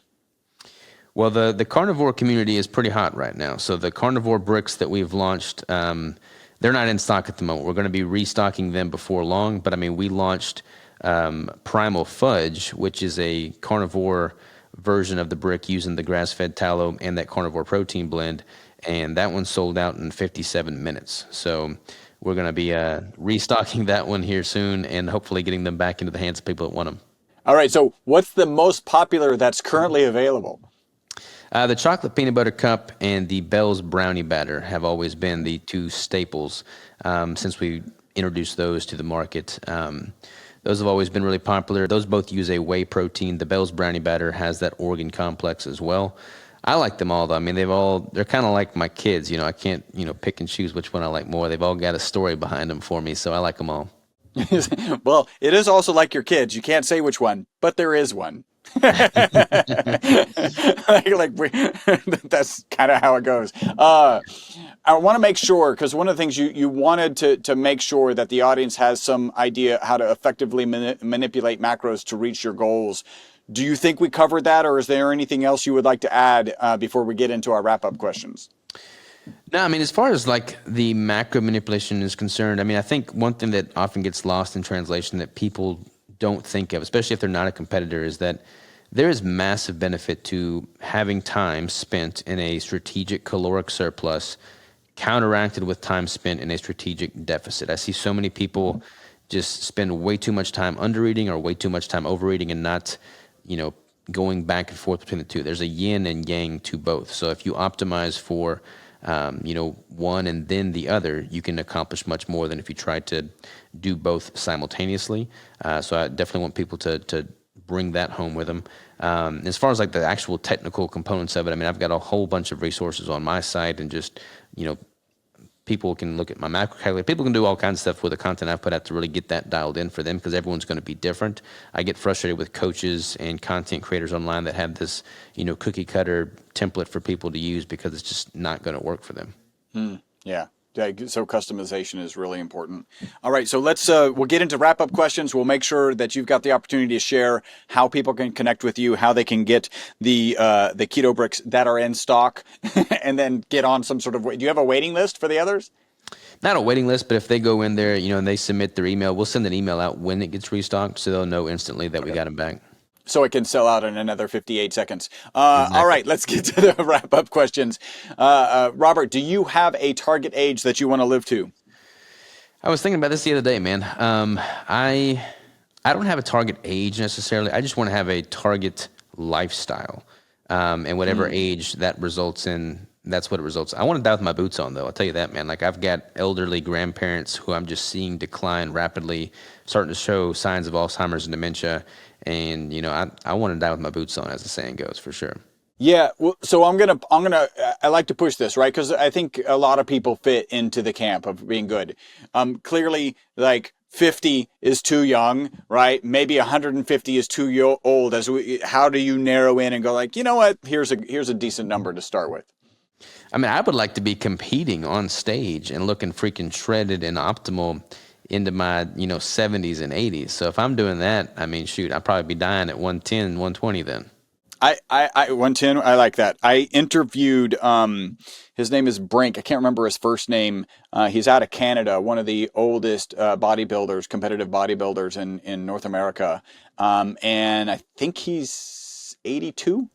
Well, the carnivore community is pretty hot right now. So the carnivore bricks that we've launched, they're not in stock at the moment. We're going to be restocking them before long. But I mean, we launched Primal Fudge, which is a carnivore version of the brick using the grass-fed tallow and that carnivore protein blend. And that one sold out in 57 minutes. So we're going to be restocking that one here soon and hopefully getting them back into the hands of people that want them. All right. So what's the most popular that's currently available? The chocolate peanut butter cup and the Bell's brownie batter have always been the two staples since we introduced those to the market. Those have always been really popular. Those both use a whey protein. The Bell's brownie batter has that organ complex as well. I like them all, though. I mean, they're kind of like my kids. I can't, pick and choose which one I like more. They've all got a story behind them for me, so I like them all. Well, it is also like your kids. You can't say which one, but there is one. That's kind of how it goes. I want to make sure, because one of the things you wanted to make sure that the audience has some idea how to effectively manipulate macros to reach your goals. Do you think we covered that, or is there anything else you would like to add before we get into our wrap-up questions? No, I mean, as far as the macro manipulation is concerned, I mean, I think one thing that often gets lost in translation that people don't think of, especially if they're not a competitor, is that there is massive benefit to having time spent in a strategic caloric surplus counteracted with time spent in a strategic deficit. I see so many people just spend way too much time undereating or way too much time overeating and not, going back and forth between the two. There's a yin and yang to both. So if you optimize for, one and then the other, you can accomplish much more than if you try to do both simultaneously. So I definitely want people to bring that home with them. As far as like the actual technical components of it, I mean, I've got a whole bunch of resources on my site, and just, people can look at my macro calculator. People can do all kinds of stuff with the content I've put out to really get that dialed in for them, because everyone's going to be different. I get frustrated with coaches and content creators online that have this, cookie cutter template for people to use, because it's just not going to work for them. Yeah. So customization is really important. All right, so we'll get into wrap-up questions. We'll make sure that you've got the opportunity to share how people can connect with you, how they can get the Keto Bricks that are in stock, and then get on some sort of. Do you have a waiting list for the others? Not a waiting list, but if they go in there, and they submit their email, we'll send an email out when it gets restocked, so they'll know instantly that we got them back. So it can sell out in another 58 seconds. Exactly. All right, let's get to the wrap-up questions. Robert, do you have a target age that you want to live to? I was thinking about this the other day, man. I don't have a target age necessarily. I just want to have a target lifestyle. And whatever age that results in, that's what it results in. I want to die with my boots on, though. I'll tell you that, man. Like, I've got elderly grandparents who I'm just seeing decline rapidly, starting to show signs of Alzheimer's and dementia. And, I want to die with my boots on, as the saying goes, for sure. Yeah. Well, so I like to push this, right? Because I think a lot of people fit into the camp of being good. Clearly, like 50 is too young, right? Maybe 150 is too old. How do you narrow in and go like, you know what? Here's a decent number to start with. I mean, I would like to be competing on stage and looking freaking shredded and optimal into my, 70s and 80s. So if I'm doing that, I mean, shoot, I'd probably be dying at 110, 120 then. I 110, I like that. I interviewed, his name is Brink. I can't remember his first name. He's out of Canada, one of the oldest bodybuilders, competitive bodybuilders in North America. And I think he's 82.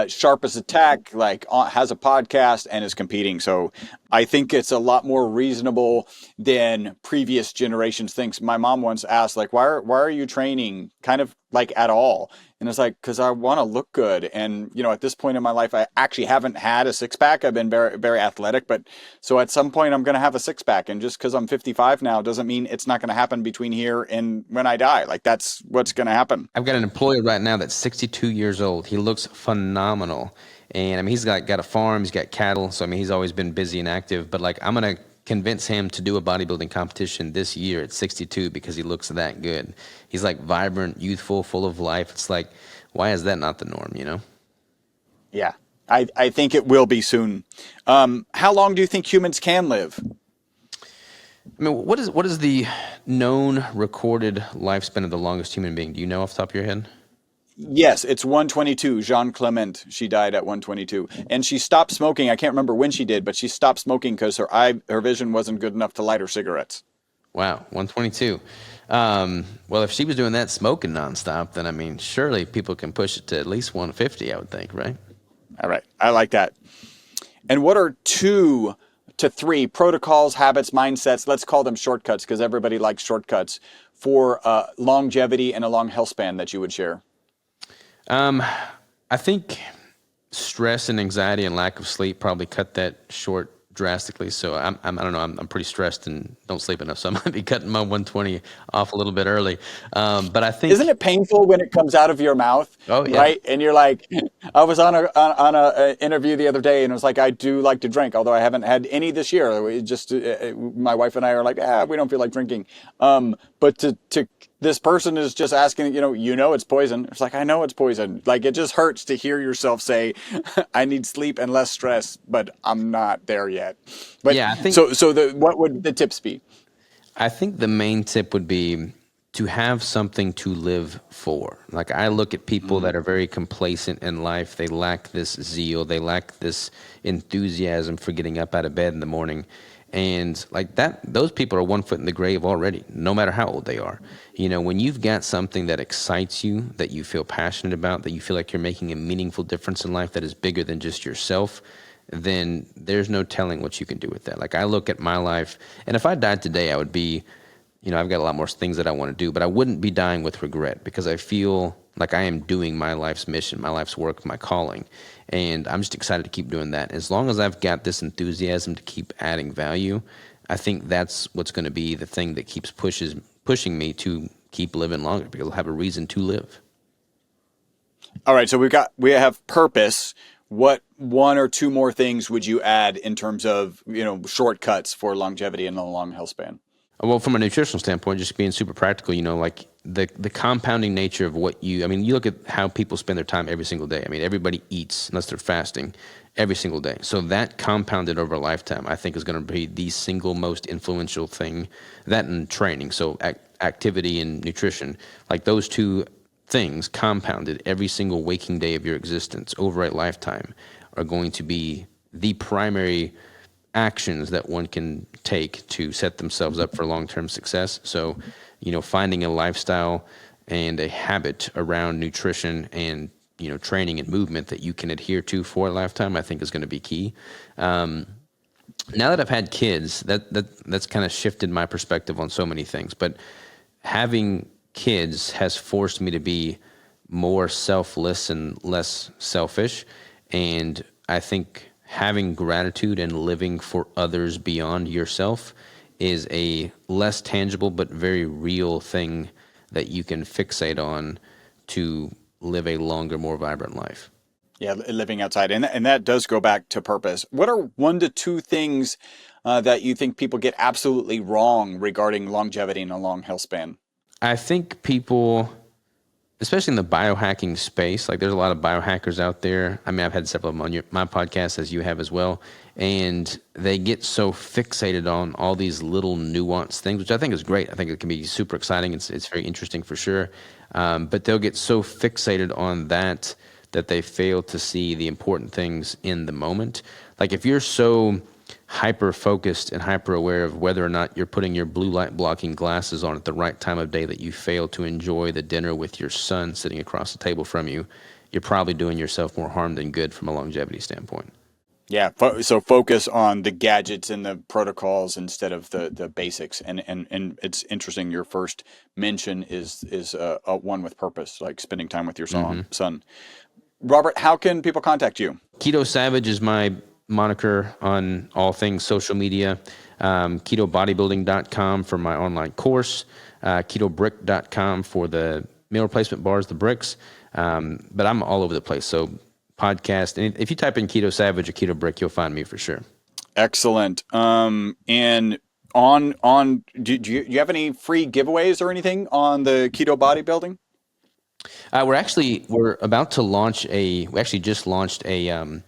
Sharp as a tack, has a podcast and is competing. So I think it's a lot more reasonable than previous generations thinks. My mom once asked, why are you training kind of at all? And it's because I want to look good. And, at this point in my life, I actually haven't had a six pack. I've been very, very athletic, but so at some point I'm going to have a six pack. And just because I'm 55 now doesn't mean it's not going to happen between here and when I die. That's what's going to happen. I've got an employee right now that's 62 years old. He looks phenomenal. And I mean, he's got a farm, he's got cattle. So I mean, he's always been busy and active, but I'm going to convince him to do a bodybuilding competition this year at 62 because he looks that good. He's vibrant, youthful, full of life. It's why is that not the norm, Yeah, I think it will be soon. How long do you think humans can live? I mean, what is the known recorded lifespan of the longest human being? Do you know off the top of your head? Yes, it's 122. Jean Clement, she died at 122. And she stopped smoking. I can't remember when she did, but she stopped smoking because her vision wasn't good enough to light her cigarettes. Wow, 122. Well, if she was doing that smoking nonstop, then I mean, surely people can push it to at least 150, I would think, right? All right, I like that. And what are 2 to 3 protocols, habits, mindsets, let's call them shortcuts because everybody likes shortcuts, for longevity and a long health span that you would share? I think stress and anxiety and lack of sleep probably cut that short drastically. So I don't know, I'm pretty stressed and don't sleep enough. So I might be cutting my 120 off a little bit early. But I think, isn't it painful when it comes out of your mouth? Oh yeah. Right. And you're I was on a interview the other day and it was I do like to drink, although I haven't had any this year. We just, my wife and I are we don't feel like drinking. But to this person is just asking, it's poison. It's I know it's poison. It just hurts to hear yourself say, I need sleep and less stress, but I'm not there yet. But yeah, I think, what would the tips be? I think the main tip would be to have something to live for. I look at people that are very complacent in life. They lack this zeal. They lack this enthusiasm for getting up out of bed in the morning. And those people are 1 foot in the grave already, no matter how old they are. When you've got something that excites you, that you feel passionate about, that you feel like you're making a meaningful difference in life that is bigger than just yourself, then there's no telling what you can do with that. I look at my life, and if I died today, I would be, I've got a lot more things that I want to do, but I wouldn't be dying with regret because I feel Like I am doing my life's mission, my life's work, my calling. And I'm just excited to keep doing that. As long as I've got this enthusiasm to keep adding value, I think that's what's going to be the thing that keeps pushing me to keep living longer, because I'll have a reason to live. All right, so we have purpose. What one or two more things would you add in terms of, shortcuts for longevity in the long health span? Well, from a nutritional standpoint, just being super practical, like the compounding nature of you look at how people spend their time every single day. I mean, everybody eats, unless they're fasting, every single day. So that compounded over a lifetime, I think, is going to be the single most influential thing, that and training. So activity and nutrition, like those two things compounded every single waking day of your existence over a lifetime, are going to be the primary actions that one can take to set themselves up for long-term success. So, finding a lifestyle and a habit around nutrition and, training and movement that you can adhere to for a lifetime, I think is going to be key. Now that I've had kids, that's kind of shifted my perspective on so many things, but having kids has forced me to be more selfless and less selfish. And I think having gratitude and living for others beyond yourself is a less tangible but very real thing that you can fixate on to live a longer, more vibrant life. Yeah, living outside. And that does go back to purpose. What are 1 to 2 things that you think people get absolutely wrong regarding longevity in a long health span? I think people, especially in the biohacking space, like there's a lot of biohackers out there. I mean, I've had several of them on my podcast, as you have as well. And they get so fixated on all these little nuanced things, which I think is great. I think it can be super exciting. It's very interesting for sure. But they'll get so fixated on that they fail to see the important things in the moment. Like if you're so hyper focused and hyper aware of whether or not you're putting your blue light blocking glasses on at the right time of day that you fail to enjoy the dinner with your son sitting across the table from you, you're probably doing yourself more harm than good from a longevity standpoint. Yeah, so focus on the gadgets and the protocols instead of the basics. And it's interesting. Your first mention is a one with purpose, like spending time with your son. Robert, how can people contact you? Keto Savage is my moniker on all things social media. KetoBodybuilding.com for my online course. KetoBrick.com for the meal replacement bars, the bricks. But I'm all over the place. So podcast, and if you type in Keto Savage or Keto Brick, you'll find me for sure. Excellent. And do you have any free giveaways or anything on the keto bodybuilding? We're about to launch we actually just launched a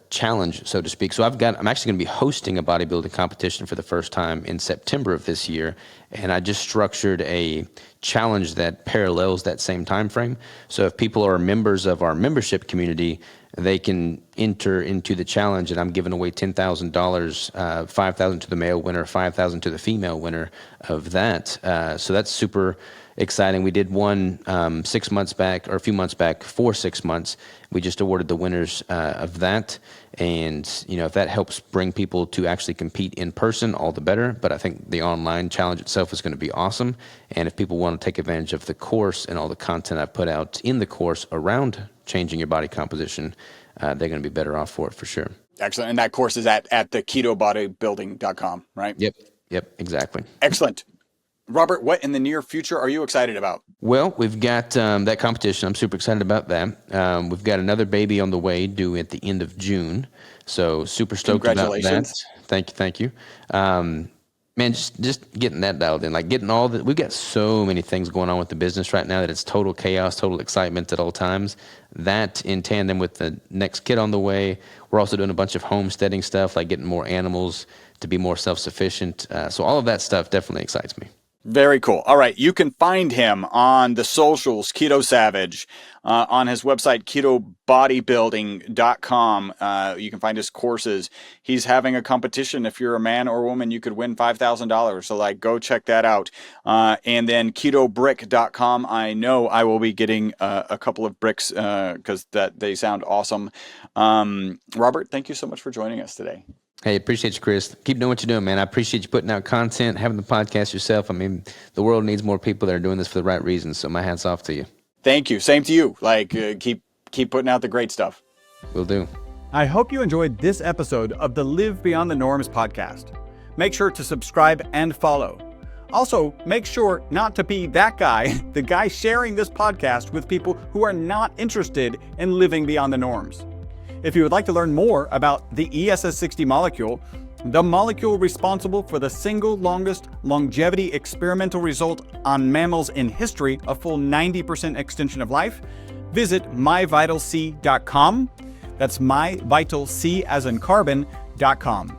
challenge, so to speak. So I'm actually going to be hosting a bodybuilding competition for the first time in September of this year. And I just structured a challenge that parallels that same time frame. So if people are members of our membership community, they can enter into the challenge, and I'm giving away $10,000, $5,000 to the male winner, $5,000 to the female winner of that. So that's super exciting. We did one 6 months back, or a few months back, for 6 months. We just awarded the winners of that. And, if that helps bring people to actually compete in person, all the better. But I think the online challenge itself is going to be awesome. And if people want to take advantage of the course and all the content I've put out in the course around changing your body composition, they're going to be better off for it for sure. Excellent. And that course is at the ketobodybuilding.com, right? Yep, exactly. Excellent. Robert, what in the near future are you excited about? Well, we've got that competition. I'm super excited about that. We've got another baby on the way due at the end of June. So super stoked about that. Congratulations. Thank you. Man, just getting that dialed in, like getting all we've got so many things going on with the business right now that it's total chaos, total excitement at all times. That in tandem with the next kid on the way. We're also doing a bunch of homesteading stuff, like getting more animals to be more self-sufficient. So all of that stuff definitely excites me. Very cool. All right. You can find him on the socials, Keto Savage, on his website, ketobodybuilding.com. You can find his courses. He's having a competition. If you're a man or woman, you could win $5,000. So go check that out. And then ketobrick.com. I know I will be getting a couple of bricks because they sound awesome. Robert, thank you so much for joining us today. Hey, appreciate you, Chris. Keep doing what you're doing, man. I appreciate you putting out content, having the podcast yourself. I mean, the world needs more people that are doing this for the right reasons. So my hat's off to you. Thank you. Same to you. Like, keep putting out the great stuff. Will do. I hope you enjoyed this episode of the Live Beyond the Norms podcast. Make sure to subscribe and follow. Also, make sure not to be that guy, the guy sharing this podcast with people who are not interested in living beyond the norms. If you would like to learn more about the ESS60 molecule, the molecule responsible for the single longest longevity experimental result on mammals in history, a full 90% extension of life, visit myvitalc.com. That's myvitalc as in carbon.com.